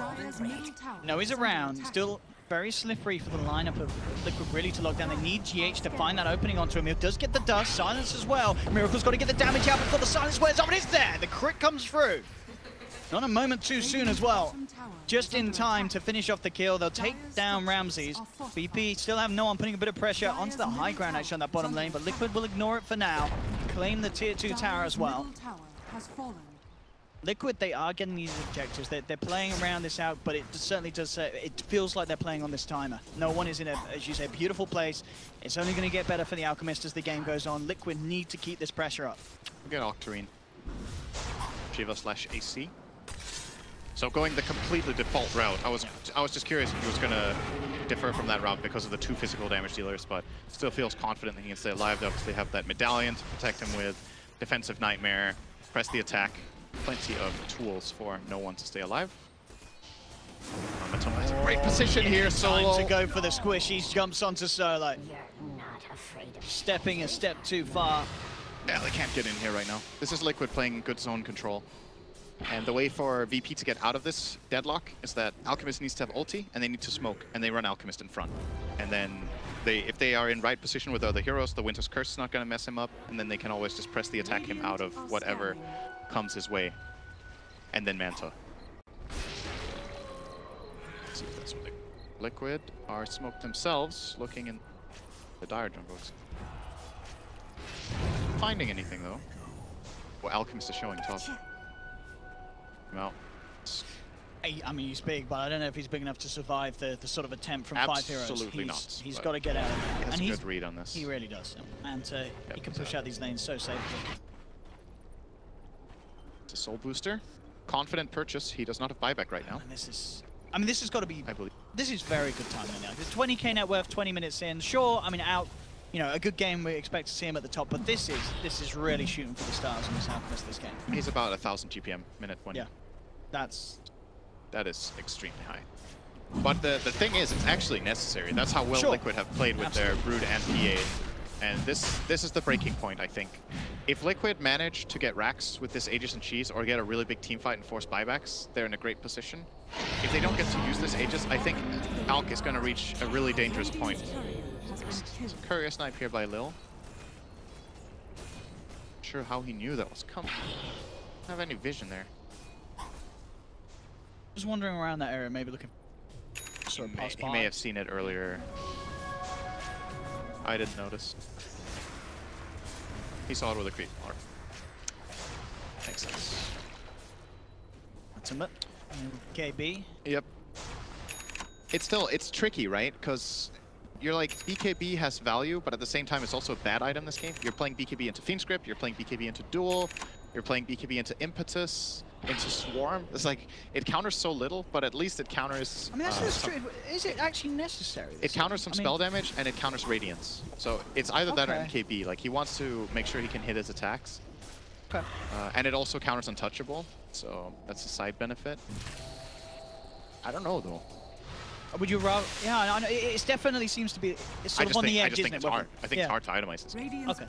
no, he's around. Still very slippery for the lineup of Liquid really to lock down. They need GH to find that opening onto him. He does get the dust, silence as well. Miracle's got to get the damage out before the silence wears off, and it's there. The crit comes through. Not a moment too soon as well. Just in time to finish off the kill. They'll take down Ramses. VP still have no one putting a bit of pressure onto the high ground actually on that bottom lane, but Liquid will ignore it for now. Claim the tier 2 tower as well. Liquid, they are getting these objectives. They're playing around this out, but it certainly does. It feels like they're playing on this timer. No one is in a, as you say, beautiful place. It's only going to get better for the Alchemist as the game goes on. Liquid need to keep this pressure up. We get Octarine. Shiva/AC. So going the completely default route. I was just curious if he was going to differ from that route because of the 2 physical damage dealers, but still feels confident that he can stay alive though because they have that medallion to protect him with, defensive nightmare, press the attack. plenty of tools for no one to stay alive. Matoma has a great position here, Solo. Time to go for the squish. He jumps onto Solo. Stepping a step too far. Yeah, they can't get in here right now. This is Liquid playing good zone control. And the way for VP to get out of this deadlock is that Alchemist needs to have ulti, and they need to smoke, and they run Alchemist in front. And then if they are in right position with other heroes, the Winter's Curse is not going to mess him up, and then they can always just press the attack him out of whatever comes his way. And then Manta. Let's see if that's what Liquid are smoked themselves, looking in the dire jungles. Finding anything though. Well, Alchemist is showing top. Well, I mean, he's big, but I don't know if he's big enough to survive the sort of attempt from 5 heroes. Absolutely not. He's got to get out of there. He has a good read on this. He really does. And he can push out these lanes so safely. It's a soul booster. Confident purchase. He does not have buyback right now. And this is... I mean, this has got to be... I believe. This is very good timing now. The 20k net worth, 20 minutes in. Sure, I mean, you know, a good game, we expect to see him at the top, but this is really shooting for the stars in this Alchemist this game. He's about 1,000 GPM minute 20. Yeah, that is extremely high. But the thing is, it's actually necessary. That's how well Liquid have played with their Brood and PA. And this is the breaking point, I think. If Liquid manage to get racks with this Aegis and Cheese or get a really big team fight and force buybacks, they're in a great position. If they don't get to use this Aegis, I think Alk is going to reach a really dangerous point. It's a courier snipe here by Lil. Not sure how he knew that was coming. Don't have any vision there. Just wandering around that area, maybe looking. He may have seen it earlier. I didn't notice. He saw it with a creep mark. Makes sense. Ultimate. KB. Yep. It's tricky, right? Because you're like, BKB has value, but at the same time, it's also a bad item this game. You're playing BKB into Fiend Script, you're playing BKB into Duel, you're playing BKB into Impetus, into Swarm. It's like, it counters so little, but at least it counters... I mean, that's true. Is it actually necessary? It counters some spell damage, and it counters Radiance. So it's either that or MKB. Like, he wants to make sure he can hit his attacks. Okay. And it also counters Untouchable, so that's a side benefit. I don't know, though. Would you rather... Yeah, I know. It definitely seems to be... It's sort of on the edge, isn't it? It's hard. I think it's hard to itemize this. Okay.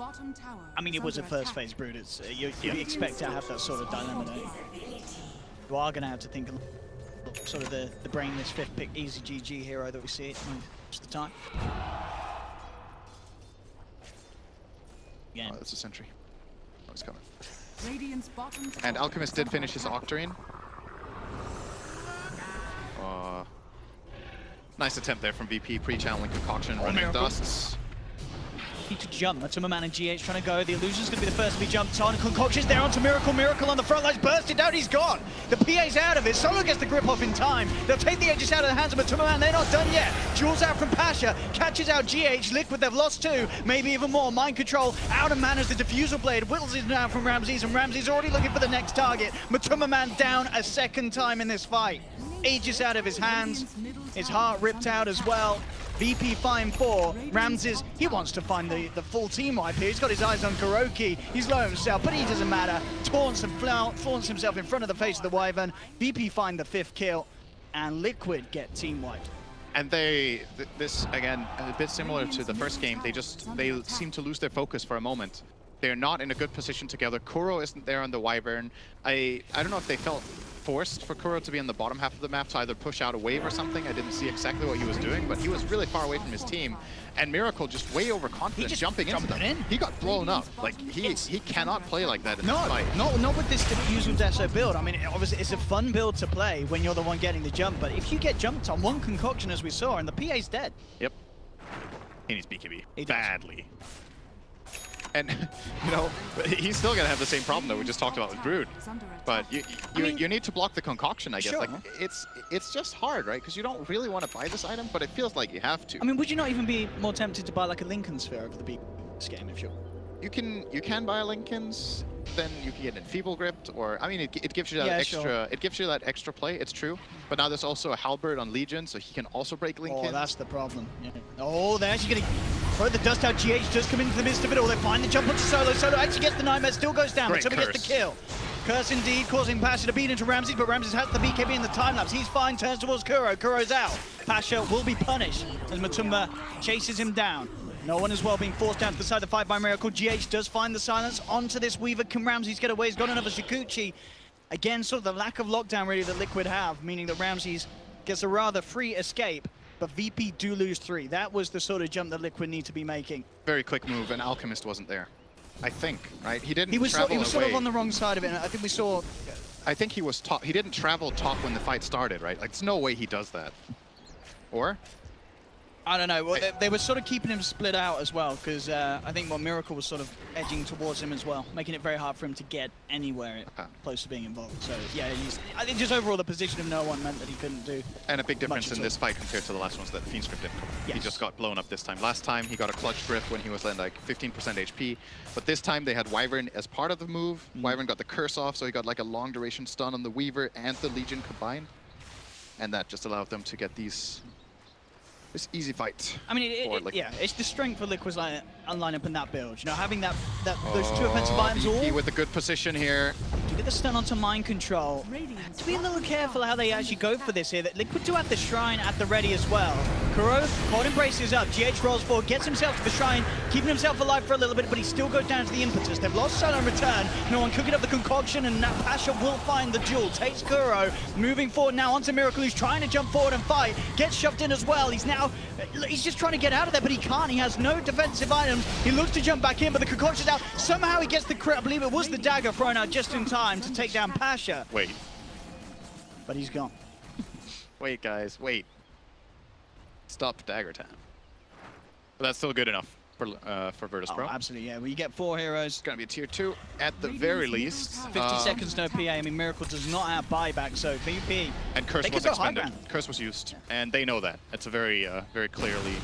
I mean, it was a first phase Brood. It's, you expect to have that sort of dilemma, don't you? You are going to have to think of sort of the brainless fifth pick, easy GG hero that we see most of the time. Oh, that's a sentry. Oh, he's coming. And Alchemist did finish his Octarine. Nice attempt there from VP, pre-channeling Concoction, running Dusts. Need to jump. Matuma Man and GH trying to go. The Illusion's going to be the first to be jumped on. Concoction's there onto Miracle. Miracle on the front lines, bursted out, he's gone. The PA's out of it. Solo gets the grip off in time. They'll take the edges out of the hands of Matuma Man. They're not done yet. Jules out from Pasha, catches out GH. Liquid, they've lost 2, maybe even more. Mind Control out of mana as the Diffusal Blade whittles it down from Ramses, and Ramses already looking for the next target. Matuma Man down a second time in this fight. Aegis out of his hands, his heart ripped out as well. VP fine 4. Ramses, he wants to find the full team wipe here. He's got his eyes on Kuroki. He's low himself, but he doesn't matter. Taunts and flaunts himself in front of the face of the Wyvern. VP find the 5th kill, and Liquid get team wiped. And this again, a bit similar to the first game, they seem to lose their focus for a moment. They're not in a good position together. Kuro isn't there on the Wyvern. I don't know if they felt forced for Kuro to be in the bottom half of the map to either push out a wave or something. I didn't see exactly what he was doing, but he was really far away from his team. And Miracle just way overconfident, jumping into them. He got blown up. Like, he cannot play like that in this fight. Not with this Diffusal Deso build. I mean, obviously, it's a fun build to play when you're the one getting the jump, but if you get jumped on one Concoction, as we saw, and the PA's dead. Yep. He needs BKB. Badly. And, you know, he's still going to have the same problem that we just talked about with Brood. But you need to block the Concoction, I guess. Sure. Like, it's just hard, right? Because you don't really want to buy this item, but it feels like you have to. I mean, would you not even be more tempted to buy like a Lincoln Sphere over the big game if you're... You can buy a Lincoln's, then you can get Enfeeble Gripped, or I mean, it gives you that extra. It gives you that extra play. It's true, but now there's also a Halberd on Legion, so he can also break Lincoln. Oh, that's the problem. Yeah. Oh, they're actually going to throw the dust out. GH does come into the midst of it all. They find the jump onto Solo. Solo actually gets the Nightmare, still goes down. Matuma gets the kill. Curse indeed, causing Pasha to beat into Ramses, but Ramses has the BKB in the time-lapse. He's fine, turns towards Kuro. Kuro's out. Pasha will be punished as Matumba chases him down. No one as well being forced down to the side of the fight by Miracle. GH does find the silence onto this Weaver. Can Ramses get away? He's got another Shikuchi. Again, sort of the lack of lockdown really that Liquid have, meaning that Ramses gets a rather free escape. But VP do lose 3. That was the sort of jump that Liquid need to be making. Very quick move, and Alchemist wasn't there. I think, right? He didn't. He was sort of on the wrong side of it. And I think we saw. I think he was top. He didn't travel top when the fight started, right? Like, there's no way he does that. Or? I don't know. Well, they were sort of keeping him split out as well, because I think Miracle was sort of edging towards him as well, making it very hard for him to get anywhere close to being involved. So yeah, I think just overall the position of no one meant that he couldn't do. And a big difference in this fight compared to the last ones that Fiend's Grip didn't come. Yes. He just got blown up this time. Last time he got a clutch grip when he was like 15% HP, but this time they had Wyvern as part of the move. Wyvern got the curse off, so he got like a long duration stun on the Weaver and the Legion combined, and that just allowed them to get these. This easy fight. I mean, yeah, it's the strength for Liquid's line up in that build. You know, having those 2 offensive items all. with a good position here. To get the stun onto mind control. To be a little careful how they actually go for this here. That Liquid do have the shrine at the ready as well. Kuro, caught embraces up. GH rolls forward, gets himself to the shrine, keeping himself alive for a little bit, but he still goes down to the impetus. They've lost Sun on return. No one cooking up the concoction, and now Pasha will find the duel. Takes Kuro, moving forward now onto Miracle, who's trying to jump forward and fight. Gets shoved in as well. He's just trying to get out of there, but he can't. He has no defensive items. He looks to jump back in, but the concoction's out. Somehow he gets the crit. I believe it was the dagger thrown out just in time to take down Pasha. Wait. But he's gone. Wait, guys, wait. Stop dagger time. But that's still good enough for Virtus.Pro. Oh, absolutely, yeah. Well, you get 4 heroes. It's going to be a tier 2 at the very least. 50 seconds, no PA. I mean, Miracle does not have buyback, so VP. And Curse was expended. Curse was used, and they know that. It's a very, very clearly,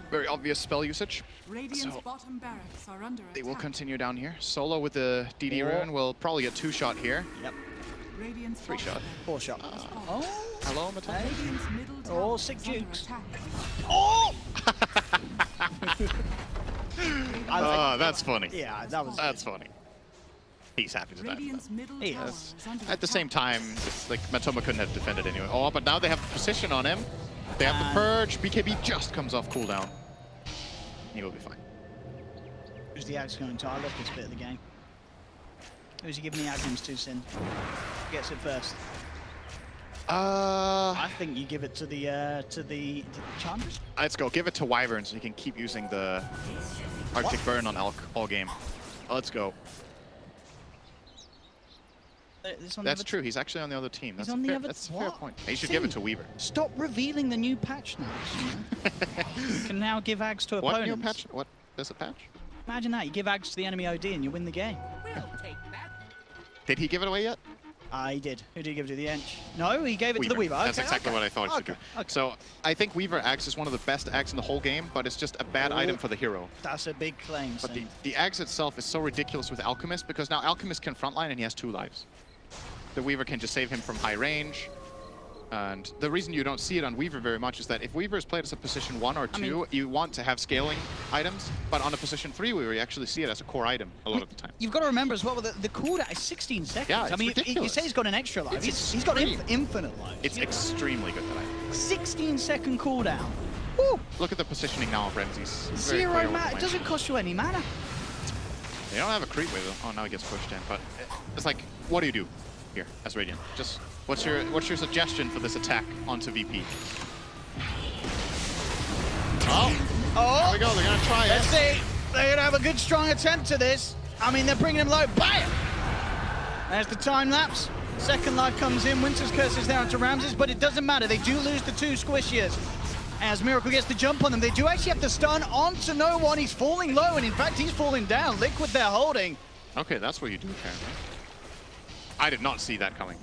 very obvious spell usage. So bottom barracks are under they will continue down here. Solo with the DD rune will probably get 2-shot here. Yep. 3-shot. 4-shot. Oh. Hello, Mattel. Oh, sick jukes. Oh! That's funny. Yeah, that's funny. He's happy to die. He is. At the same time, it's like Matoma couldn't have defended anyway. Oh, but now they have position on him. They have the purge. BKB just comes off cooldown. He will be fine. Who's the axe going to? I love this bit of the game. Who's he giving the Agnes to, Sin? Who gets it first? I think you give it to the Chandras. Let's go. Give it to Wyvern so he can keep using the Arctic Burn on Elk all game. Let's go. That's true. He's actually on the other team. That's a fair point. He should give it to Weaver. Stop revealing the new patch now. You can now give Ags to opponents. What new patch? What? There's a patch? Imagine that. You give Ags to the enemy OD and you win the game. We'll take that. Did he give it away yet? He did. Who did he give it to? The Ench? No, he gave it to the Weaver. That's exactly what I thought he should do. So I think Weaver Axe is one of the best Axe in the whole game, but it's just a bad item for the hero. That's a big claim. But the Axe itself is so ridiculous with Alchemist because now Alchemist can frontline and he has 2 lives. The Weaver can just save him from high range. And the reason you don't see it on Weaver very much is that if Weaver is played as a position 1 or 2, you want to have scaling items, but on a position 3 Weaver, you actually see it as a core item a lot of the time. You've got to remember as well, the cooldown is 16 seconds. Yeah, it's I mean, ridiculous. you say he's got an extra life. He's got infinite life. It's extremely good, that item. 16-second cooldown. Woo! Look at the positioning now of Ramses. 0 mana. It doesn't cost you any mana. They don't have a creep wave though. Oh, now he gets pushed in. But it's like, what do you do here as Radiant? Just what's your suggestion for this attack onto VP? Oh, there we go. They're gonna try it. Let's see. They're gonna have a good, strong attempt to this. I mean, they're bringing him low. Bam! There's the time lapse. Second life comes in. Winter's Curse is there onto Ramses, but it doesn't matter. They do lose the 2 squishiers. As Miracle gets the jump on them, they do actually have to stun onto no one. He's falling low, and in fact, he's falling down. Liquid they're holding. Okay, that's what you do, apparently. I did not see that coming.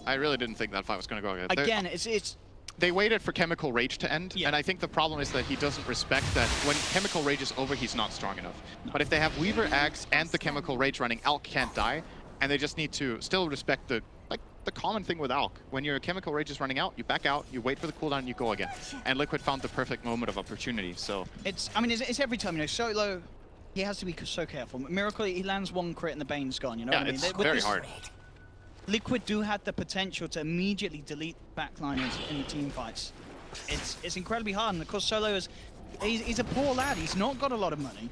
I really didn't think that fight was going to go again. It's they waited for Chemical Rage to end, and I think the problem is that he doesn't respect that when Chemical Rage is over, he's not strong enough. But if they have Weaver, Axe, and the Chemical Rage running, Alk can't die, and they just need to still respect the common thing with Alk. When your Chemical Rage is running out, you back out, you wait for the cooldown, and you go again. And Liquid found the perfect moment of opportunity, so... I mean, it's every time, you know, Solo... he has to be so careful. Miracle, he lands one crit and the Bane's gone, you know what I mean? It's very hard. Liquid do have the potential to immediately delete backliners in the team fights. It's incredibly hard, and of course Solo is he's a poor lad. He's not got a lot of money.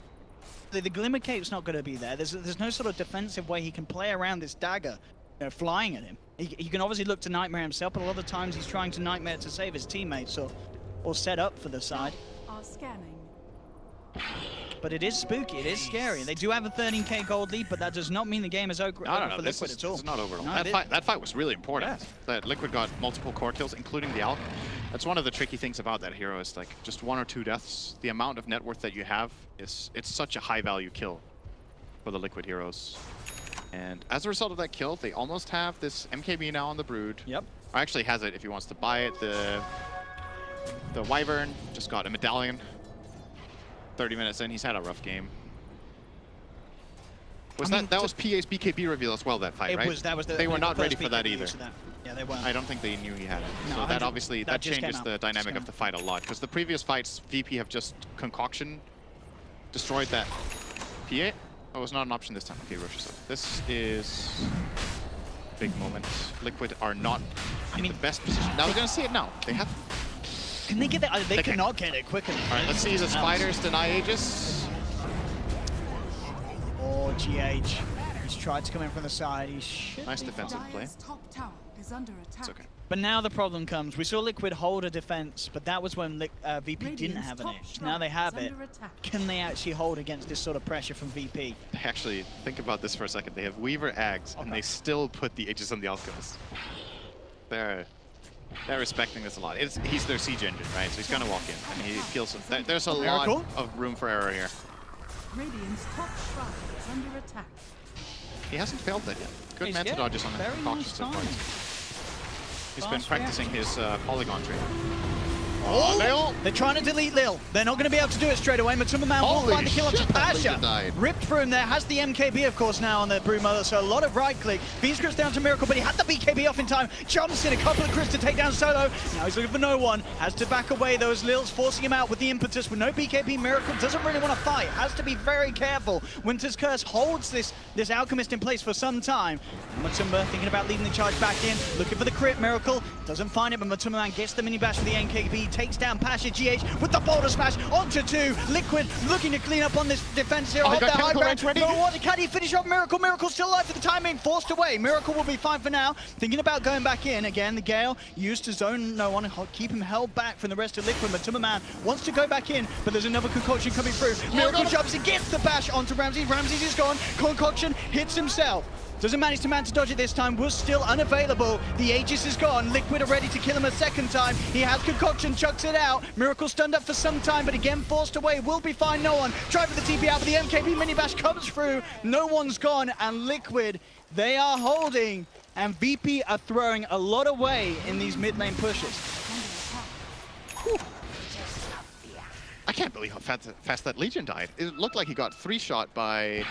The Glimmer Cape's not going to be there. There's no sort of defensive way he can play around this dagger, you know, flying at him. He can obviously look to Nightmare himself, but a lot of times he's trying to Nightmare to save his teammates or set up for the side. Are scanning. But it is spooky, it is scary. They do have a 13k gold lead, but that does not mean the game is over for Liquid at all. It's not over. No, that fight was really important. Yeah. That Liquid got multiple core kills, including the Alk. That's one of the tricky things about that hero is like just 1 or 2 deaths. The amount of net worth that you have it's such a high value kill for the Liquid heroes. And as a result of that kill, they almost have this MKB now on the Brood. Yep. Or actually has it if he wants to buy it. The Wyvern just got a medallion. 30 minutes in, he's had a rough game. That was PA's BKB reveal as well, that fight, right? They were not ready for that either. Yeah, they weren't. I don't think they knew he had it. No, so that obviously that changes the dynamic of the fight a lot. Because the previous fights, VP have just concoction destroyed that PA. It was not an option this time. Okay, Rosh. This is a big moment. Liquid are not in the best position. Now we're gonna see it now. They have. Can they get that? They cannot get it quicker. All right, let's see the Spiders deny Aegis. Or GH. He's tried to come in from the side. He should. Nice defensive play. Top tower is under attack. It's okay. But now the problem comes. We saw Liquid hold a defense, but that was when VP didn't have an edge. Now they have it. Can they actually hold against this sort of pressure from VP? Actually, think about this for a second. They have Weaver Ags, and they still put the Aegis on the Alchemist. They're respecting this a lot. He's their siege engine, right? So he's gonna walk in, and he feels there's a lot of room for error here. Radiant's top shrine is under attack. He hasn't failed that yet. Good manta dodges on the cautious points. He's been practicing his polygon trade. Oh, they're trying to delete Lil. They're not going to be able to do it straight away. Matuma Man will find the kill onto Pasha. Ripped through him there. Has the MKB, of course, now on the Broodmother, so a lot of right click. V-Script's down to Miracle, but he had the BKB off in time. Jumps in a couple of crits to take down Solo. Now he's looking for no one. Has to back away. Those Lils forcing him out with the impetus. With no BKB, Miracle doesn't really want to fight. Has to be very careful. Winter's Curse holds this Alchemist in place for some time. And Matuma thinking about leading the charge back in. Looking for the crit. Miracle doesn't find it, but Matuma Man gets the mini bash with the NKB. Takes down Pasha. GH with the boulder smash onto 2. Liquid looking to clean up on this defense here. Hold that high ground. Can he finish off Miracle? Miracle still alive for the time being forced away. Miracle will be fine for now. Thinking about going back in again. The Gale used to zone no one, keep him held back from the rest of Liquid. Matuma Man wants to go back in, but there's another concoction coming through. Miracle jumps and gets the bash onto Ramsey. Ramsey is gone. Concoction hits himself. Doesn't manage to dodge it this time, was still unavailable. The Aegis is gone. Liquid are ready to kill him a second time. He has Concoction, chucks it out. Miracle stunned up for some time, but again forced away. Will be fine, no one. Try for the TP out, but the MKB mini bash comes through. No one's gone, and Liquid, they are holding. And VP are throwing a lot away in these mid lane pushes. Whew. I can't believe how fast that Legion died. It looked like he got 3-shot by...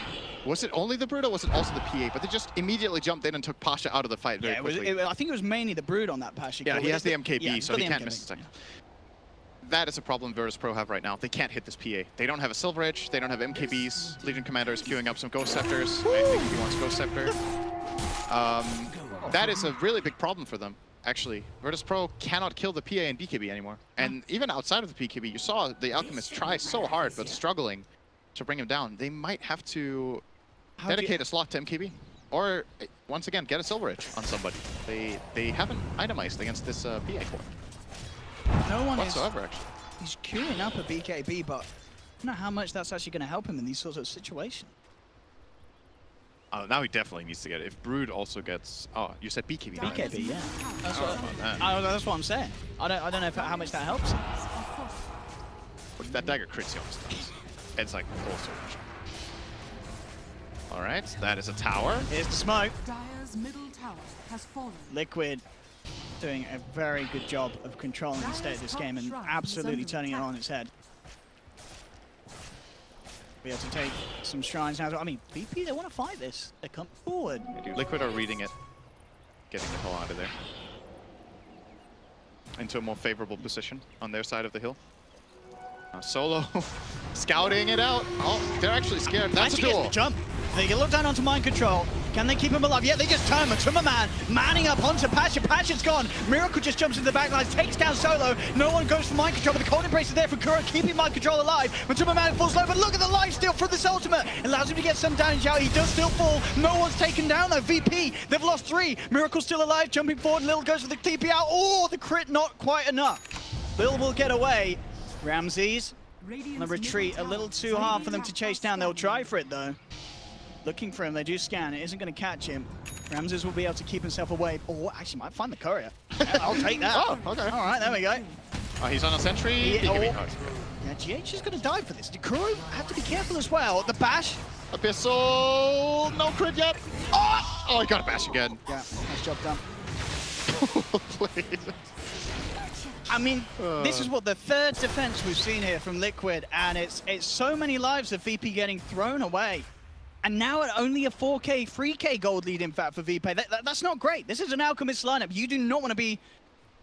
Was it only the Brood or was it also the PA? But they just immediately jumped in and took Pasha out of the fight very quickly. I think it was mainly the Brood on that Pasha. Yeah, he has the MKB, so he can't miss a second. That is a problem Virtus.Pro have right now. They can't hit this PA. They don't have a Silver Edge, they don't have MKBs. Legion Commander is queuing up some Ghost Scepters. I think he wants Ghost Scepter. That is a really big problem for them. Actually, Virtus.Pro cannot kill the PA and BKB anymore. And even outside of the BKB, you saw the Alchemist try so hard, but struggling to bring him down. They might have to dedicate a slot to MKB. Or, once again, get a Silver Edge on somebody. They haven't itemized against this PA core. No one whatsoever, actually. He's queuing up a BKB, but I don't know how much that's actually going to help him in these sorts of situations. Now he definitely needs to get it. If Brood also gets... Oh, you said BKB. BKB, yeah. That's what I'm saying. I don't know how much that helps. If that dagger crits, he almost does. It's like full sword. Alright, that is a tower. Here's the smoke. Dire's middle tower has fallen. Liquid doing a very good job of controlling the state of this game and absolutely turning it on its head. Be able to take some shrines now. I mean, VP, they want to fight this. They come forward. Liquid are reading it, getting the hell out of there. Into a more favorable position on their side of the hill. Solo Scouting it out. Oh, they're actually scared. That's a duel. Jump. They get looked down onto mind control. Can they keep him alive? Yeah, they just turn Matuma Man, manning up onto Pasha. Pasha's gone. Miracle just jumps into the back lines, takes down Solo. No one goes for mind control, but the cold embrace is there for Kuro, keeping mind control alive. Matuma Man falls low, but look at the life steal from this ultimate. Allows him to get some damage out. He does still fall. No one's taken down though. VP, they've lost 3. Miracle still alive, jumping forward. Lil goes for the TP out. Oh, the crit not quite enough. Lil will get away. Ramses on the retreat, a little too hard for them to chase down. They'll try for it though. Looking for him, they do scan. It isn't going to catch him. Ramses will be able to keep himself away. Oh, actually might find the courier. I'll take that. Oh, okay. All right, there we go. Oh, he's on a sentry. Yeah, GH is going to die for this. Kuro have to be careful as well. The bash. Abyssal, no crit yet. Oh, he got a bash again. Yeah, nice job done. Please. I mean, this is what the 3rd defense we've seen here from Liquid, and it's so many lives of VP getting thrown away. And now at only a 4K, 3K gold lead, in fact, for VP. That's not great. This is an Alchemist lineup. You do not want to be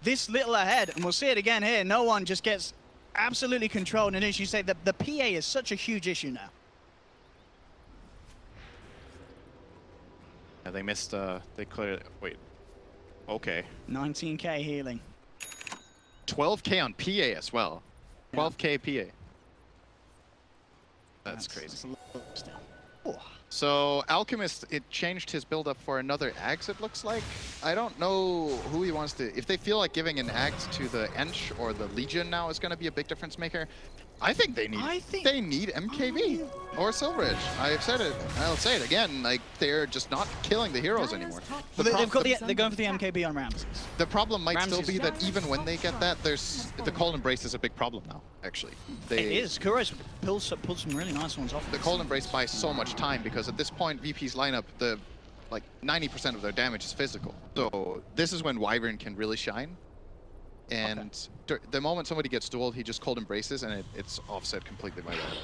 this little ahead. And we'll see it again here. No one just gets absolutely controlled. And as you say, the PA is such a huge issue now. Yeah, they missed, they cleared, wait. Okay. 19K healing. 12K on PA as well. 12K PA. That's crazy. So Alchemist, it changed his build-up for another Axe, it looks like. I don't know who he wants to... If they feel like giving an Axe to the Ench or the Legion now is going to be a big difference maker, I think they need MKB or Silveridge. I've said it. I'll say it again. Like, they're just not killing the heroes anymore. They're going for the MKB on Ramses. The problem might still be that even when they get that, there's the Cold Embrace is a big problem now, actually. It is. Kuro's pulled some really nice ones off. The Cold Embrace buys so much time because at this point, VP's lineup, like 90% of their damage is physical. So this is when Wyvern can really shine. And the moment somebody gets dueled, he just Cold Embraces, and it's offset completely by that.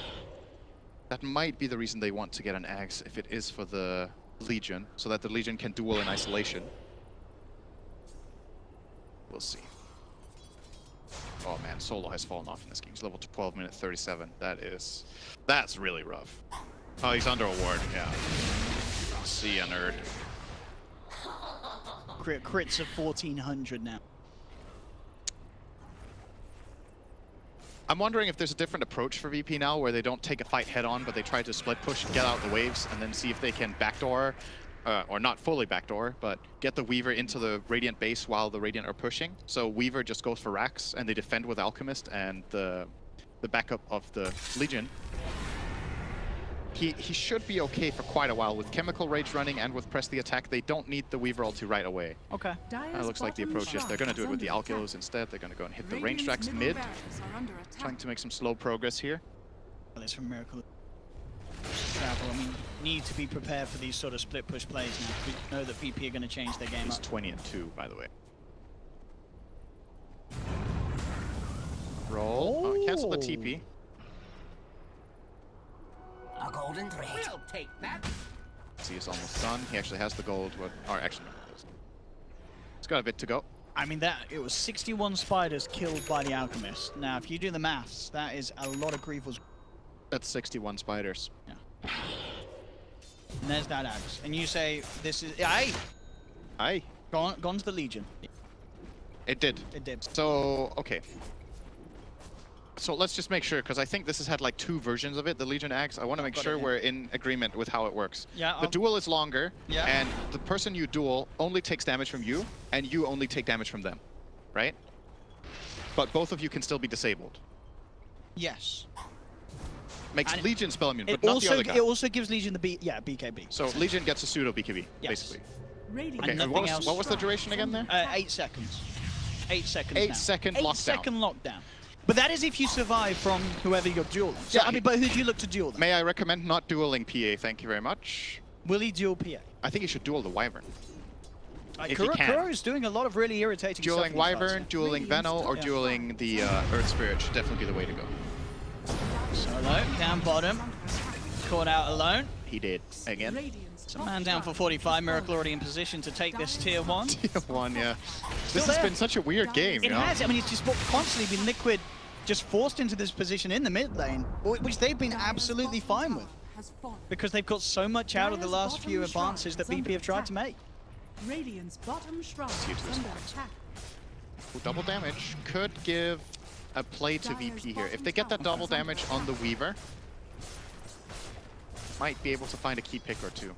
That might be the reason they want to get an Axe if it is for the Legion, so that the Legion can duel in isolation. We'll see. Oh man, Solo has fallen off in this game. He's level 12, minute 37. That's really rough. Oh, he's under a ward, yeah. See ya, nerd. Crits of 1400 now. I'm wondering if there's a different approach for VP now, where they don't take a fight head-on, but they try to split push, get out the waves, and then see if they can backdoor, or not fully backdoor, but get the Weaver into the Radiant base while the Radiant are pushing. So Weaver just goes for racks, and they defend with Alchemist, and the backup of the Legion. He should be okay for quite a while. With Chemical Rage running and with Press the Attack, they don't need the Weaver ulti right away. Okay. That looks like the approach is they're going to do it with the Alkilos instead. They're going to go and hit the range tracks mid. Trying to make some slow progress here. Well, it's from Miracle. Travel. I mean, need to be prepared for these sort of split push plays now. We know that VP are going to change their game He's up. 20 and 2, by the way. Roll. Oh, cancel the TP. A golden thread. We'll take that. See, he's almost done. He actually has the gold. Or actually, no, he's got a bit to go. I mean, it was 61 spiders killed by the Alchemist. Now, if you do the maths, that is a lot of Grievals. That's 61 spiders. Yeah. And there's that Axe. And you say this is... Aye! Aye. Gone to the Legion. It did. It did. So, okay. So let's just make sure, because I think this has had like 2 versions of it, the Legion Axe. I want to make sure we're in agreement with how it works. Yeah. The duel is longer, and the person you duel only takes damage from you, and you only take damage from them, right? But both of you can still be disabled. Yes. Makes and Legion spell immune, but not the other guy. It also gives Legion the BKB. So Legion gets a pseudo BKB, basically. Okay, and what was the duration again there? 8 seconds. 8 seconds 8-second lockdown. 8-second lockdown. But that is if you survive from whoever you're dueling. So, yeah, I mean, but who do you look to duel then? May I recommend not dueling PA? Thank you very much. Will he duel PA? I think he should duel the Wyvern. Kuro is doing a lot of really irritating stuff. Dueling Wyvern, dueling Veno, or dueling the Earth Spirit should definitely be the way to go. Solo, down bottom. Caught out alone. He did, again. So man down for 45, Miracle already in position to take this tier 1. Tier 1, yeah. This has been such a weird game, It has. I mean, it's just constantly been Liquid just forced into this position in the mid lane, which they've been absolutely fine with, because they've got so much out of the last few advances that BP have tried to make. Radiant's bottom shrine is under attack. Double damage could give a play to VP here. If they get that double damage on the Weaver, might be able to find a key pick or two.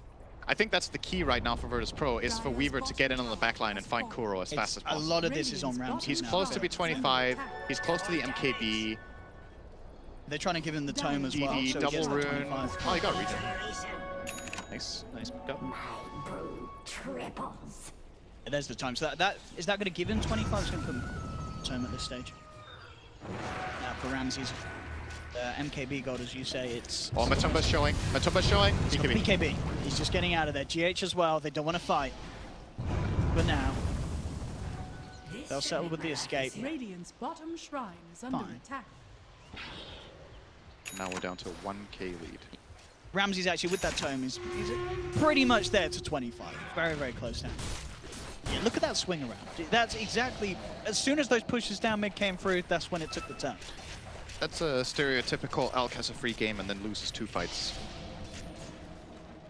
I think that's the key right now for Virtus.Pro, is for Weaver to get in on the backline and find Kuro as fast as possible. A lot of this is on Ramsey. He's close to be 25. He's close to the MKB. They're trying to give him the tome as well. DD, So double rune. Oh, he got regen. Nice, nice pickup. There's the time. So is that going to give him 25? It's going to put him tome at this stage. For Ramsey's MKB gold, as you say, it's... Oh, Matumba's showing. Matumba's showing. BKB. BKB. He's just getting out of there. GH as well. They don't want to fight. But now, they'll settle with the escape. Radiant's bottom shrine is under attack. Now we're down to a 1k lead. Ramsey's actually, with that tome, he's pretty much there to 25. Very, very close now. Yeah, look at that swing around. That's exactly, as soon as those pushes down mid came through, that's when it took the turn. That's a stereotypical Alk has a free game and then loses 2 fights.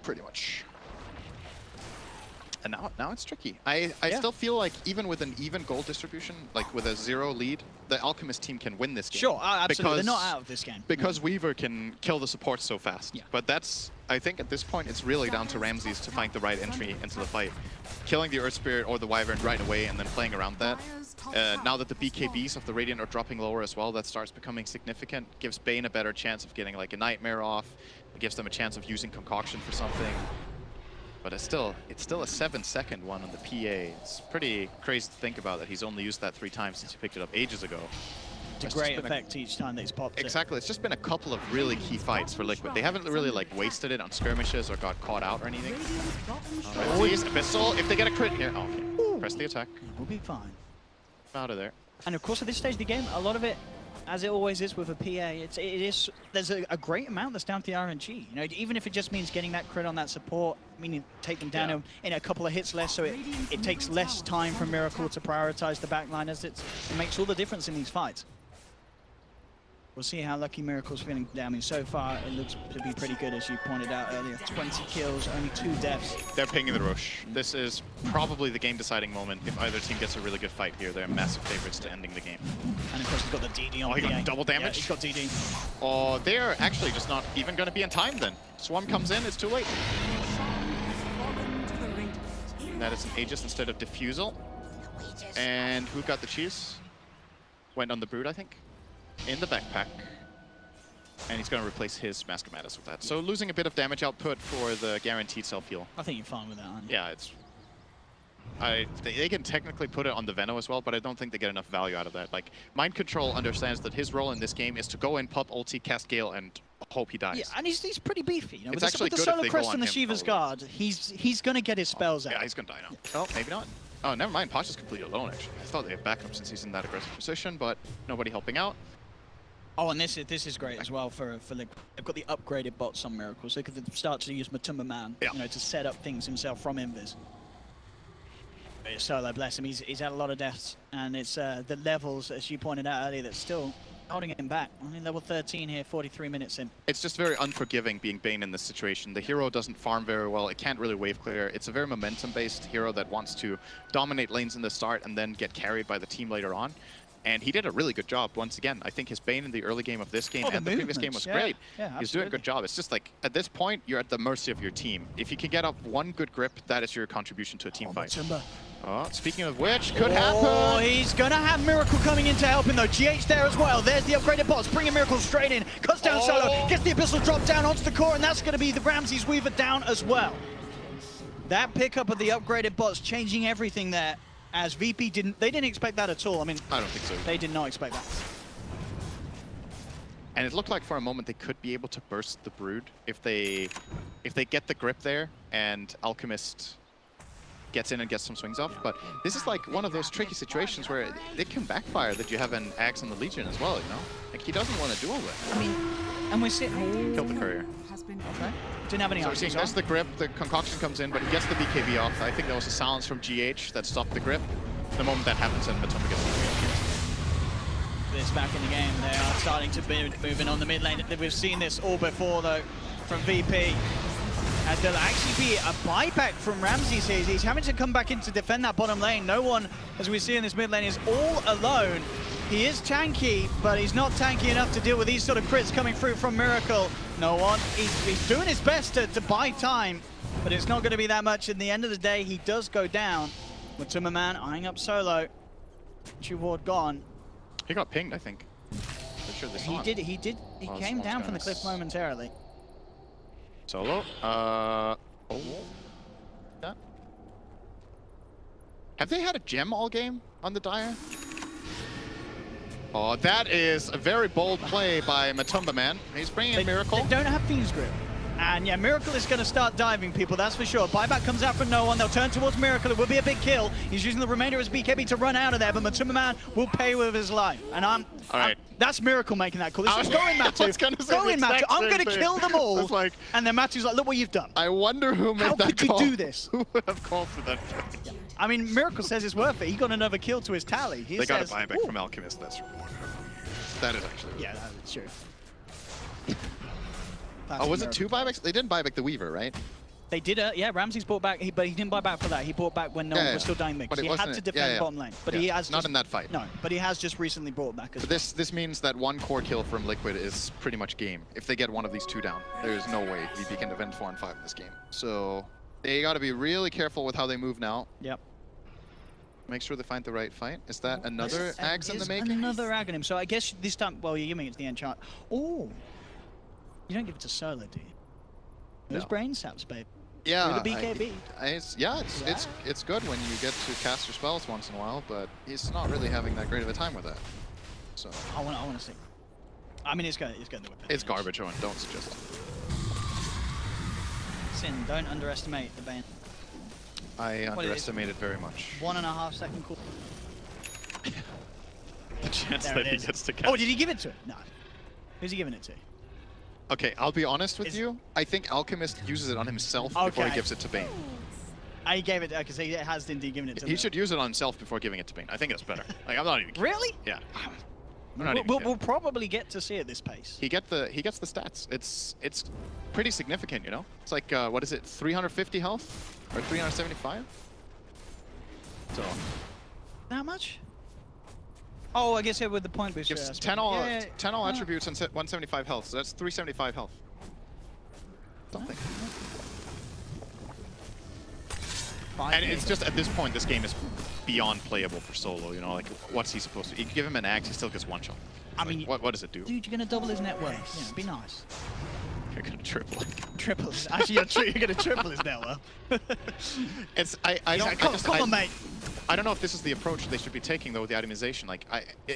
Pretty much. And now it's tricky. I still feel like even with an even goal distribution, like with a 0 lead, the Alchemist team can win this game. Sure, absolutely. They're not out of this game. Because Weaver can kill the support so fast. Yeah. But that's, I think at this point, it's really down to Ramses to find the right entry into the fight. Killing the Earth Spirit or the Wyvern right away and then playing around that. Now that the BKBs of the Radiant are dropping lower as well, that starts becoming significant. Gives Bane a better chance of getting like a Nightmare off. It gives them a chance of using Concoction for something. But it's still a 7-second one on the PA. It's pretty crazy to think about that he's only used that 3 times since he picked it up ages ago. It's a great effect each time that he's popped it. Exactly. It's just been a couple of really key fights for Liquid. They haven't really like wasted it on skirmishes or got caught out or anything. Please, Abyssal, if they get a crit here. Oh, okay. Ooh. Press the attack. We'll be fine. Out of there. And of course, at this stage of the game, a lot of it, as it always is with a PA, there's a great amount that's down to the RNG. You know, even if it just means getting that crit on that support, meaning take them down in a couple of hits less, so it takes less time for Miracle to prioritize the backline, as it makes all the difference in these fights. We'll see how lucky Miracle's feeling. I mean, so far it looks to be pretty good, as you pointed out earlier. 20 kills, only 2 deaths. They're pinging the rush. This is probably the game-deciding moment. If either team gets a really good fight here, they're massive favorites to ending the game. And of course, he's got the DD on. Oh, he got double damage. Yeah, he's got DD. Oh, they're actually just not even going to be in time then. Swarm comes in, it's too late. That is an Aegis instead of Diffusal. And who got the cheese? Went on the Brood, I think. In the backpack. And he's going to replace his Mask of Madness with that. So losing a bit of damage output for the guaranteed self-heal. I think you're fine with that, aren't you? Yeah, it's... They can technically put it on the Veno as well, but I don't think they get enough value out of that. Like, Mind Control understands that his role in this game is to go in, pop ulti, cast Gale, and hope he dies. Yeah, and he's pretty beefy. You know, it's with the Solar Crest and the Shiva's Guard, he's going to get his spells out. Yeah, he's going to die now. Oh, maybe not. Oh, never mind. Pasha's completely alone, actually. I thought they had backup since he's in that aggressive position, but nobody helping out. Oh, and this is great as well for like, they've got the upgraded bots on Miracles. They could start to use Matumba Man, you know, to set up things himself from Invis. Solo, bless him, he's had a lot of deaths, and it's the levels, as you pointed out earlier, that's still holding him back. I mean, level 13 here, 43 minutes in. It's just very unforgiving being Bane in this situation. The hero doesn't farm very well. It can't really wave clear. It's a very momentum-based hero that wants to dominate lanes in the start and then get carried by the team later on. And he did a really good job once again. I think his Bane in the early game of this game and the previous game was great. Yeah, he's doing a good job. It's just like, at this point, you're at the mercy of your team. If you can get up 1 good grip, that is your contribution to a team fight. Matumba. Oh, speaking of which, could happen. Oh, he's going to have Miracle coming in to help him, though. GH there as well. There's the upgraded bots, bringing Miracle straight in. Cuts down Solo, gets the Abyssal drop down onto the core, and that's going to be the Ramses Weaver down as well. That pickup of the upgraded bots changing everything there. As VP they didn't expect that at all. I mean, I don't think so. They did not expect that. And it looked like for a moment they could be able to burst the Brood if they get the grip there and Alchemist gets in and gets some swings off. But this is like one of those tricky situations where it can backfire that you have an Axe on the Legion as well, you know? Like, he doesn't want to duel with. I mean, and we're sitting... Killed the courier. Okay. Didn't have any so there's the grip, the concoction comes in, but he gets the BKB off. I think there was a silence from GH that stopped the grip. The moment that happens, and Matumba gets the minutes back in the game. They are starting to be moving on the mid lane. We've seen this all before, though, from VP. As there'll actually be a buyback from Ramses here. He's having to come back in to defend that bottom lane. No one, as we see in this mid lane, is all alone. He is tanky, but he's not tanky enough to deal with these sort of crits coming through from Miracle. No one. He's doing his best to buy time, but it's not going to be that much. In the end of the day, he does go down. Matuma Man eyeing up solo. Ward gone. He got pinged, I think. For sure this he did. He came down from the cliff momentarily. Solo. Yeah. Have they had a gem all game on the Dire? Oh, that is a very bold play by Matumba Man. He's bringing in Miracle. They don't have Fiend's Grip. And yeah, Miracle is going to start diving people, that's for sure. Buyback comes out from no one. They'll turn towards Miracle. It will be a big kill. He's using the remainder of his BKB to run out of there, but Matumba Man will pay with his life. And that's Miracle making that call. This is going, Matu. Going, Matu. I'm going to kill them all. Like, and then Matu's like, look what you've done. I wonder who made that call. How could you do this? Who would have called for that? Yeah. I mean, Miracle says it's worth it. He got another kill to his tally. They got a buyback from Alchemist. That's that is actually. Yeah, that's true. Oh, was it 2 buybacks? They didn't buy back the Weaver, right? They did, yeah, Ramses bought back, but he didn't buy back for that. He bought back when no one was still dying mix. He had to defend bottom lane. But he has not in that fight. No, but he has just recently brought back as well. This means that 1 core kill from Liquid is pretty much game. If they get one of these 2 down, there's no way VP can defend 4 and 5 in this game. So they got to be really careful with how they move now. Yep. Make sure they find the right fight. Is that another Ags in the making? Another Ag on him. So I guess this time, well, you're giving it to the enchant. Oh, you don't give it to Solo, do you? Those brain saps, babe. Yeah, the BKB. It's good when you get to cast your spells once in a while, but he's not really having that great of a time with that. So I want to see. I mean, it's going to whip. It's garbage, Owen. Don't suggest it. Sin, don't underestimate the Bane. I underestimate it very much. 1.5 second cool. The chance that he gets to cast. Oh, did he give it to him? No. Who's he giving it to? Okay, I'll be honest with you. I think Alchemist uses it on himself before he gives it to Bane. He gave it because he has indeed given it to him. He should use it on himself before giving it to Bane. I think that's better. Like, I'm not even kidding. Really? Yeah. We'll probably get to see at this pace. He gets the stats. It's pretty significant, you know. It's like what is it? 350 health or 375? So. That much? Oh, I guess with the point boost. Gives 10 all attributes and 175 health, so that's 375 health. Something. And it's just at this point, this game is beyond playable for solo. You know, like what's he supposed to? You give him an axe, he still gets 1 shot. I mean, what does it do? Dude, you're gonna double his net worth. Yeah, be nice. You're gonna triple it. Triple. Actually, you're gonna triple his net worth. It's come on, mate. I don't know if this is the approach they should be taking though with the itemization. Like,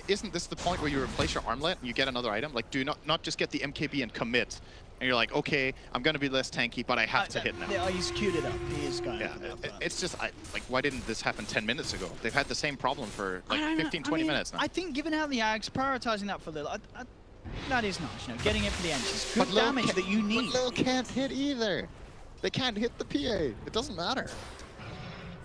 isn't this the point where you replace your armlet and you get another item? Like, do you not just get the MKB and commit, and you're like, okay, I'm gonna be less tanky, but I have to hit now. Yeah, he's queued it up. He is going. Yeah, it's just like, why didn't this happen 10 minutes ago? They've had the same problem for like 15, 20 minutes now. I think given how the Ags prioritizing that for Lil, that is nice. You know, getting it for the engines, good damage that you need. But Lil can't hit either. They can't hit the PA. It doesn't matter.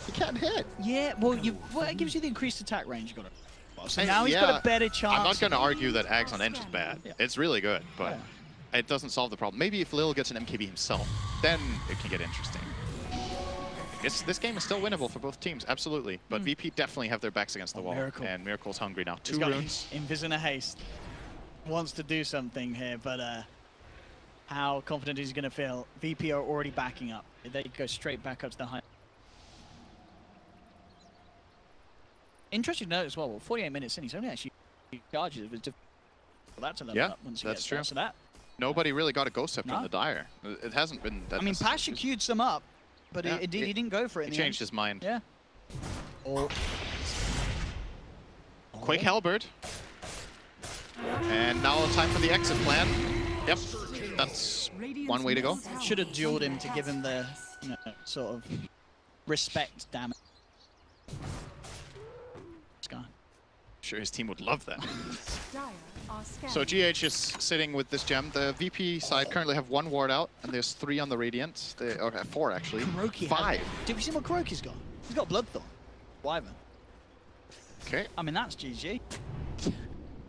He can't hit. Yeah, well, it gives you the increased attack range. You got it. So now he's got a better chance. I'm not going to argue that Ags on Edge is bad. Yeah. It's really good, but it doesn't solve the problem. Maybe if Lil gets an MKB himself, then it can get interesting. This game is still winnable for both teams, absolutely. But VP definitely have their backs against the wall. Miracle. And Miracle's hungry now. He's 2 runes. Invis in a haste. Wants to do something here, but how confident is he going to feel? VP are already backing up. They go straight back up to the high. Interesting to note as well, 48 minutes in, he's only actually charges. It was for that to level up once that's true. So that nobody really got a Ghost Scepter on the Dire. It hasn't been that. I mean, Pasha queued some up, but he didn't go for it. He changed his mind. Yeah. Quake Halberd. And now time for the exit plan. Yep, that's one way to go. Should have dueled him to give him the sort of respect damage. Sure, his team would love that. So GH is sitting with this gem. The VP side currently have 1 ward out, and there's 3 on the Radiant. Or 4 actually. 5. Did we see what Kuroki's got? He's got Bloodthorn. Wyvern. Okay. I mean, that's GG.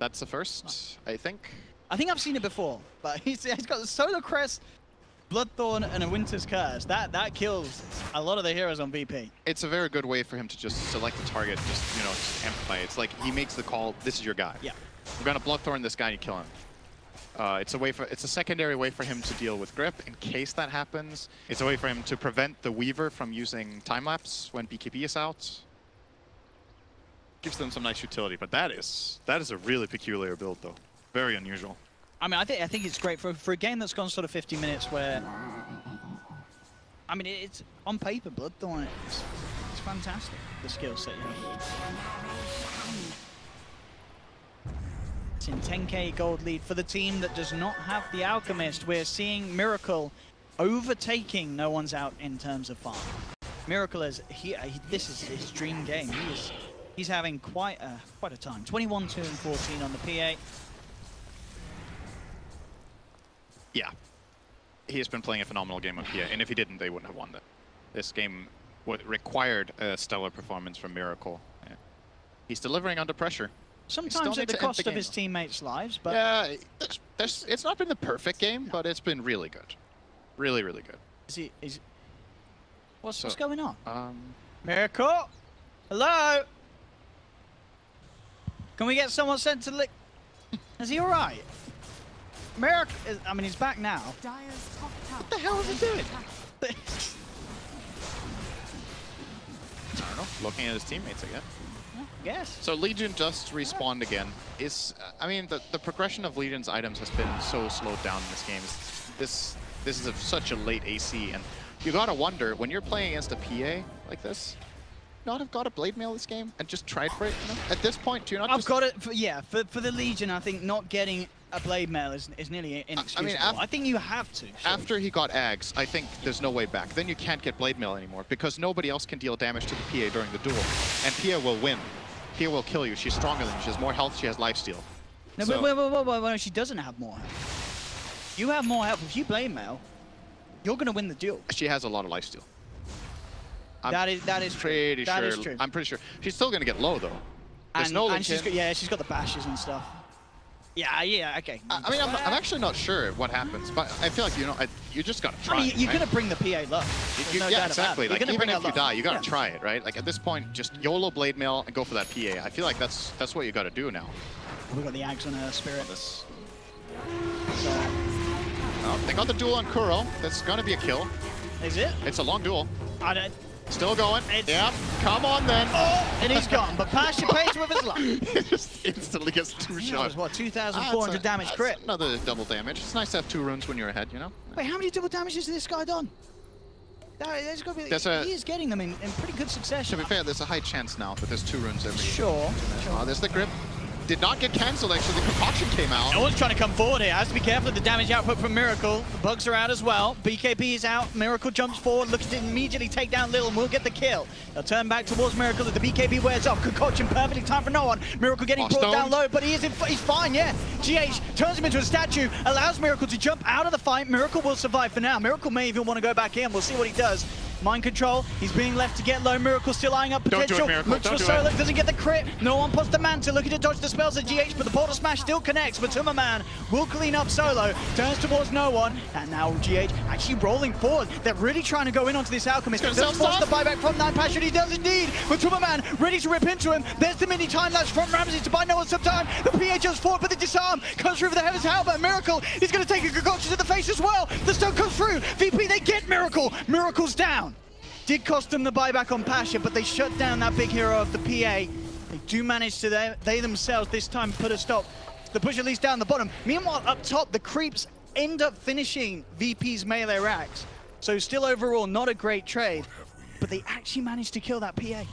That's the first, I think. I think I've seen it before, but he's got a Solar Crest, Bloodthorn, and a Winter's Curse. That kills a lot of the heroes on VP. It's a very good way for him to just select the target, just, you know, just amplify. It's like he makes the call, this is your guy. Yeah. We're gonna Bloodthorn this guy and you kill him. It's a secondary way for him to deal with grip in case that happens. It's a way for him to prevent the Weaver from using time-lapse when BKB is out. Gives them some nice utility, but that is a really peculiar build though. Very unusual. I mean, I think it's great for a game that's gone sort of 50 minutes where, I mean, it's on paper, Bloodthorn, it's fantastic, the skill set you have. It's in 10k gold lead for the team that does not have the Alchemist. We're seeing Miracle overtaking No One's Out in terms of farm. Miracle is, this is his dream game. He's having quite a time. 21, 2, and 14 on the PA. Yeah, he has been playing a phenomenal game on PA, and if he didn't, they wouldn't have won that. This game required a stellar performance from Miracle. Yeah. He's delivering under pressure. Sometimes at the cost of his teammates' lives, but... Yeah, it's not been the perfect game, but it's been really good. Really, really good. What's going on? Miracle? Hello? Can we get someone sent to lick? Is he alright? Miracle, I mean, he's back now. What the hell is he doing? I don't know. Looking at his teammates again. Yes. So Legion just respawned again. I mean, the progression of Legion's items has been so slowed down in this game. This is such a late AC, and you gotta wonder when you're playing against a PA like this. Not have got a blade mail this game and just tried for it. You know? At this point, do you not? I've got it. For the Legion, I think not getting a blade mail is nearly inexcusable. I mean, I think you have to. After he got Ags, I think there's no way back. Then you can't get blade mail anymore because nobody else can deal damage to the PA during the duel, and Pia will win. Pia will kill you. She's stronger than you. She has more health. She has lifesteal. No, so, wait, she doesn't have more health. You have more health. If you blade mail, you're going to win the duel. She has a lot of lifesteal. That is pretty true. sure. That is true. I'm pretty sure. She's still going to get low though. And she's got the bashes and stuff. Yeah, okay. I mean, I'm actually not sure what happens, but I feel like, you know, you just got to try. I mean, you're going to bring the PA low. Yeah, exactly. Like, even if you die, you got to try it, right? Like, at this point, just YOLO blade mail and go for that PA. I feel like that's what you got to do now. We've got the Ags on her Spirit. Oh, they got the duel on Kuro. That's going to be a kill. Is it? It's a long duel. I don't... Still going. Yeah, come on then. Oh, and he's gone. But Pasha pays with his life. It just instantly gets 2 shots. That was what, 2,400 damage crit? Another double damage. It's nice to have 2 runes when you're ahead, you know? Wait, how many double damages has this guy done? There's got to be, he is getting them in pretty good succession. To be fair, there's a high chance now, but there's 2 runes every. Sure. Oh, there's the grip. Did not get cancelled, actually. The concoction came out. No one's trying to come forward here. Has to be careful of the damage output from Miracle. The bugs are out as well. BKB is out. Miracle jumps forward, looks to immediately take down Little and will get the kill. They'll turn back towards Miracle as the BKB wears off. Concoction perfectly timed for no one. Miracle getting brought down low, but he's fine, yeah. GH turns him into a statue, allows Miracle to jump out of the fight. Miracle will survive for now. Miracle may even want to go back in. We'll see what he does. Mind control, he's being left to get low. Miracle still eyeing up potential. Looks for solo, doesn't get the crit. No one puts the mantle, looking to dodge the spells of GH, but the portal smash still connects. But Man will clean up solo, turns towards no one, and now GH actually rolling forward. They're really trying to go in onto this Alchemist. Doesn't force the buyback from 9 Passion, he does indeed. But Man ready to rip into him. There's the mini time lapse from Ramsey to buy no one some time. The PA jumps forward, but the disarm comes through for the Heaven's Halberd. Miracle, he's going to take a concoction to the face as well. The stone comes through. VP, they get Miracle. Miracle's down. Did cost them the buyback on Pasha, but they shut down that big hero of the PA. They do manage to, they themselves this time put a stop. The push at least down the bottom. Meanwhile, up top, the creeps end up finishing VP's melee racks. So still overall, not a great trade, but they actually managed to kill that PA.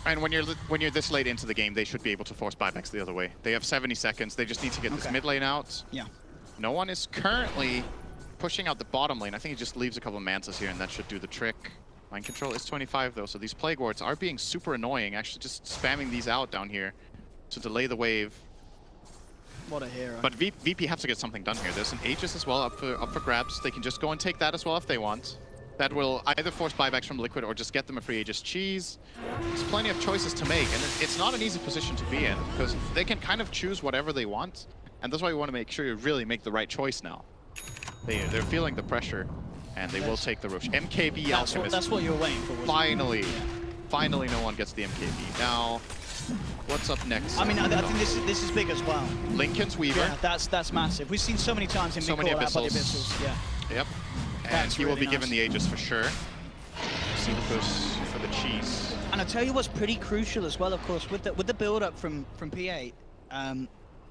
And when you're this late into the game, they should be able to force buybacks the other way. They have 70 seconds. They just need to get this mid lane out. Yeah. No one is currently pushing out the bottom lane. I think he just leaves a couple of mantas here, and that should do the trick. Mind control is 25 though, so these plague wards are being super annoying. Actually, just spamming these out down here to delay the wave. What a hero! But VP have to get something done here. There's an Aegis as well up for grabs. They can just go and take that as well if they want. that will either force buybacks from Liquid or just get them a free Aegis cheese. There's plenty of choices to make, and it's not an easy position to be in because they can kind of choose whatever they want, and that's why you want to make sure you really make the right choice now. They're feeling the pressure, and they will take the Roche. MKB Alchemist. That's what you were waiting for. Finally, finally, no one gets the MKB. Now, what's up next? I mean, I think this is big as well. Lincoln's Weaver. Yeah, that's massive. We've seen so many times in so many abyssals. Yeah. Yep. And he will be given the Aegis for sure. See the push for the cheese. And I tell you what's pretty crucial as well, of course, with the build-up from PA.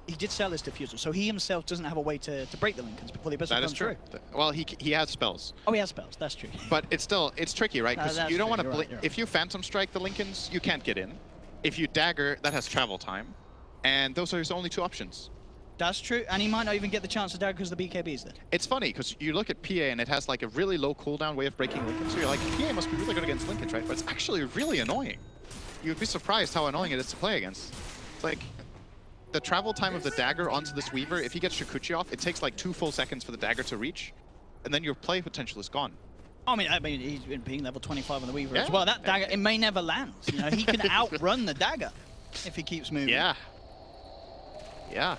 He did sell his diffusal, so he himself doesn't have a way to break the Lincolns before the abyssal comes through. Well, he has spells. Oh, he has spells. That's true. But it's tricky, right? Because you don't want to. Right. If you Phantom Strike the Lincolns, you can't get in. If you Dagger, that has travel time, and those are his only two options. That's true, and he might not even get the chance to Dagger because the BKB's there. It's funny because you look at PA and it has like a really low cooldown way of breaking Lincolns. So you're like, PA must be really good against Lincolns, right? But it's actually really annoying. You'd be surprised how annoying it is to play against. It's like the travel time of the Dagger onto this Weaver. If he gets Shikuchi off, it takes like 2 full seconds for the Dagger to reach, and then your play potential is gone. I mean, he's been being level 25 on the Weaver as well. That Dagger, it may never land. You know, he can outrun the Dagger if he keeps moving. Yeah. Yeah.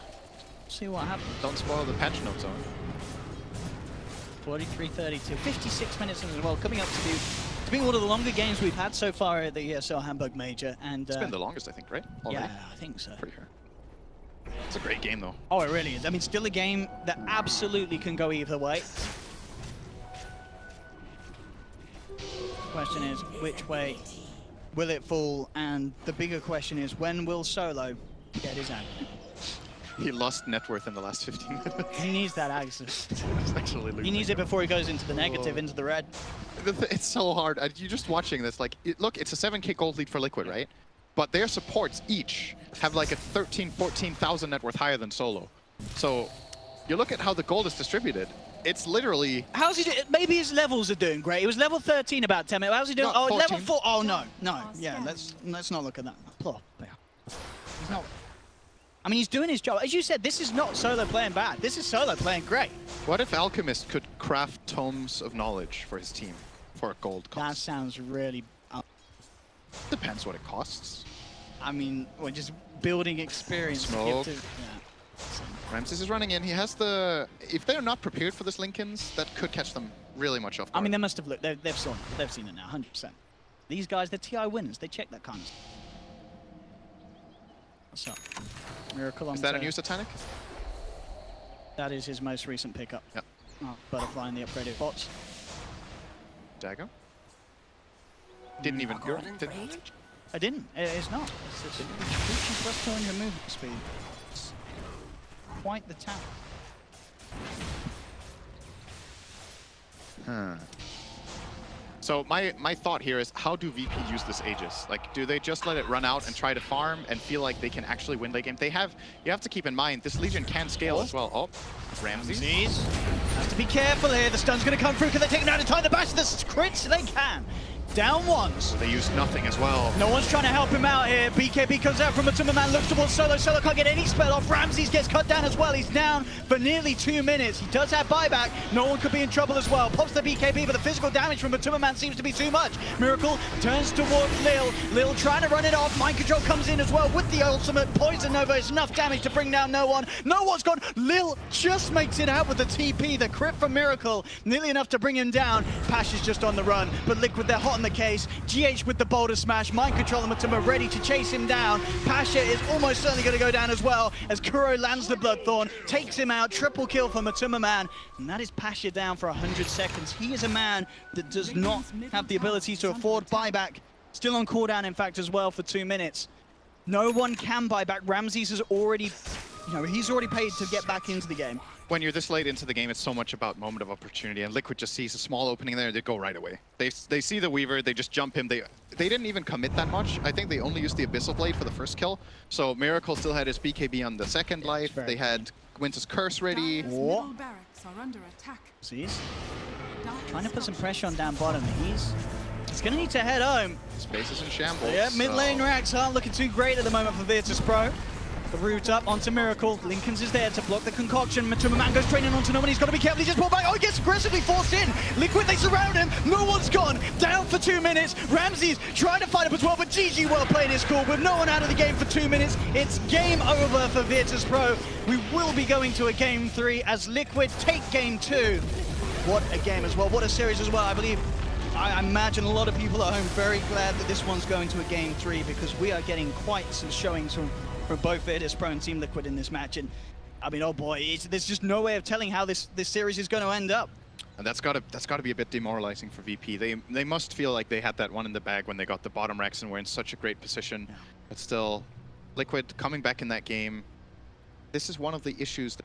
See what happens. Don't spoil the patch notes on. 43-32, 56 minutes as well, coming up to be one of the longer games we've had so far at the ESL Hamburg Major. And it's been the longest, I think, right? Already? Yeah, I think so. Pretty sure. It's a great game, though. Oh, it really is. I mean, still a game that absolutely can go either way. Question is, which way will it fall? And the bigger question is, when will Solo get his aggro? He lost net worth in the last 15 minutes. He needs that access. He needs it before he goes into the negative, into the red. It's so hard. You're just watching this. Like, look, it's a 7k gold lead for Liquid, right? But their supports each have like a 14,000 net worth higher than Solo. So you look at how the gold is distributed. It's literally... How's he doing? Maybe his levels are doing great. He was level 13 about 10 minutes. How's he doing? No, oh, level 4. Oh, no. No. Yeah, let's not look at that. Oh, yeah. He's not... I mean, he's doing his job. As you said, this is not Solo playing bad. This is Solo playing great. What if Alchemist could craft tomes of knowledge for his team for a gold cost? That sounds really... Depends what it costs. I mean, we're just building experience. Smoke. Ramses is running in. He has the... If they're not prepared for this Lincolns, that could catch them really much off guard. I mean, they must have looked. They've seen it now, 100%. These guys, they're TI winners. They check that kind of stuff. What's up? Miracle on. Is that a new Satanic? That is his most recent pickup. Yep. Oh, Butterfly and the upgraded bots. Dagger? Didn't even... I didn't. It's not. It's plus 200 movement speed. It's quite the tap. Huh. So my thought here is, how do VP use this Aegis? Like, do they just let it run out and try to farm and feel like they can actually win the game? You have to keep in mind, this Legion can scale as well. Oh, Ramses. Has to be careful here. The stun's going to come through. Can they take him out in time? The bash of the crits? They can. Down once. They use nothing as well. No one's trying to help him out here. BKB comes out from Matuma, looks towards Solo. Solo can't get any spell off. Ramses gets cut down as well. He's down for nearly 2 minutes. He does have buyback. No one could be in trouble as well. Pops the BKB, but the physical damage from Matuma seems to be too much. Miracle turns towards Lil. Lil trying to run it off. Mind Control comes in as well with the ultimate. Poison Nova is enough damage to bring down no one. No one's gone. Lil just makes it out with the TP. The crit from Miracle. Nearly enough to bring him down. Pash is just on the run, but Liquid, they're hot on the case. GH with the boulder smash. Mind Control and Matuma ready to chase him down. Pasha is almost certainly going to go down as well as Kuro lands the Bloodthorn, takes him out. Triple kill for Matuma Man. And that is Pasha down for 100 seconds. He is a man that does not have the ability to afford buyback. Still on cooldown, in fact, as well for 2 minutes. No one can buy back. Ramses has already, he's already paid to get back into the game. When you're this late into the game, it's so much about moment of opportunity, and Liquid just sees a small opening there, they go right away. They see the Weaver, they just jump him. They didn't even commit that much. I think they only used the Abyssal Blade for the first kill. So Miracle still had his BKB on the second life. They had Winter's Curse ready. Middle barracks are under attack. Sees? Trying to put some pressure on down bottom. He's going to need to head home. Space is in shambles. Yeah, mid lane racks aren't looking too great at the moment for Virtus.Pro. The route up onto Miracle. Lincoln's is there to block the concoction. Mango's training onto no one. He's got to be careful. He just pulled back. Oh, he gets aggressively forced in. Liquid, they surround him. No one's gone. Down for 2 minutes. Ramsey's trying to fight up as well, but GG well played his call. With no one out of the game for 2 minutes, it's game over for Virtus.Pro. We will be going to a game 3 as Liquid take game 2. What a game as well. What a series as well. I imagine a lot of people at home very glad that this one's going to a game 3 because we are getting quite some showings from both Virtus.Pro and Team Liquid in this match. And I mean, oh boy, there's just no way of telling how this series is going to end up. And that's got to be a bit demoralizing for VP. They must feel like they had that one in the bag when they got the bottom Rex and were in such a great position. Yeah. But still, Liquid coming back in that game. This is one of the issues that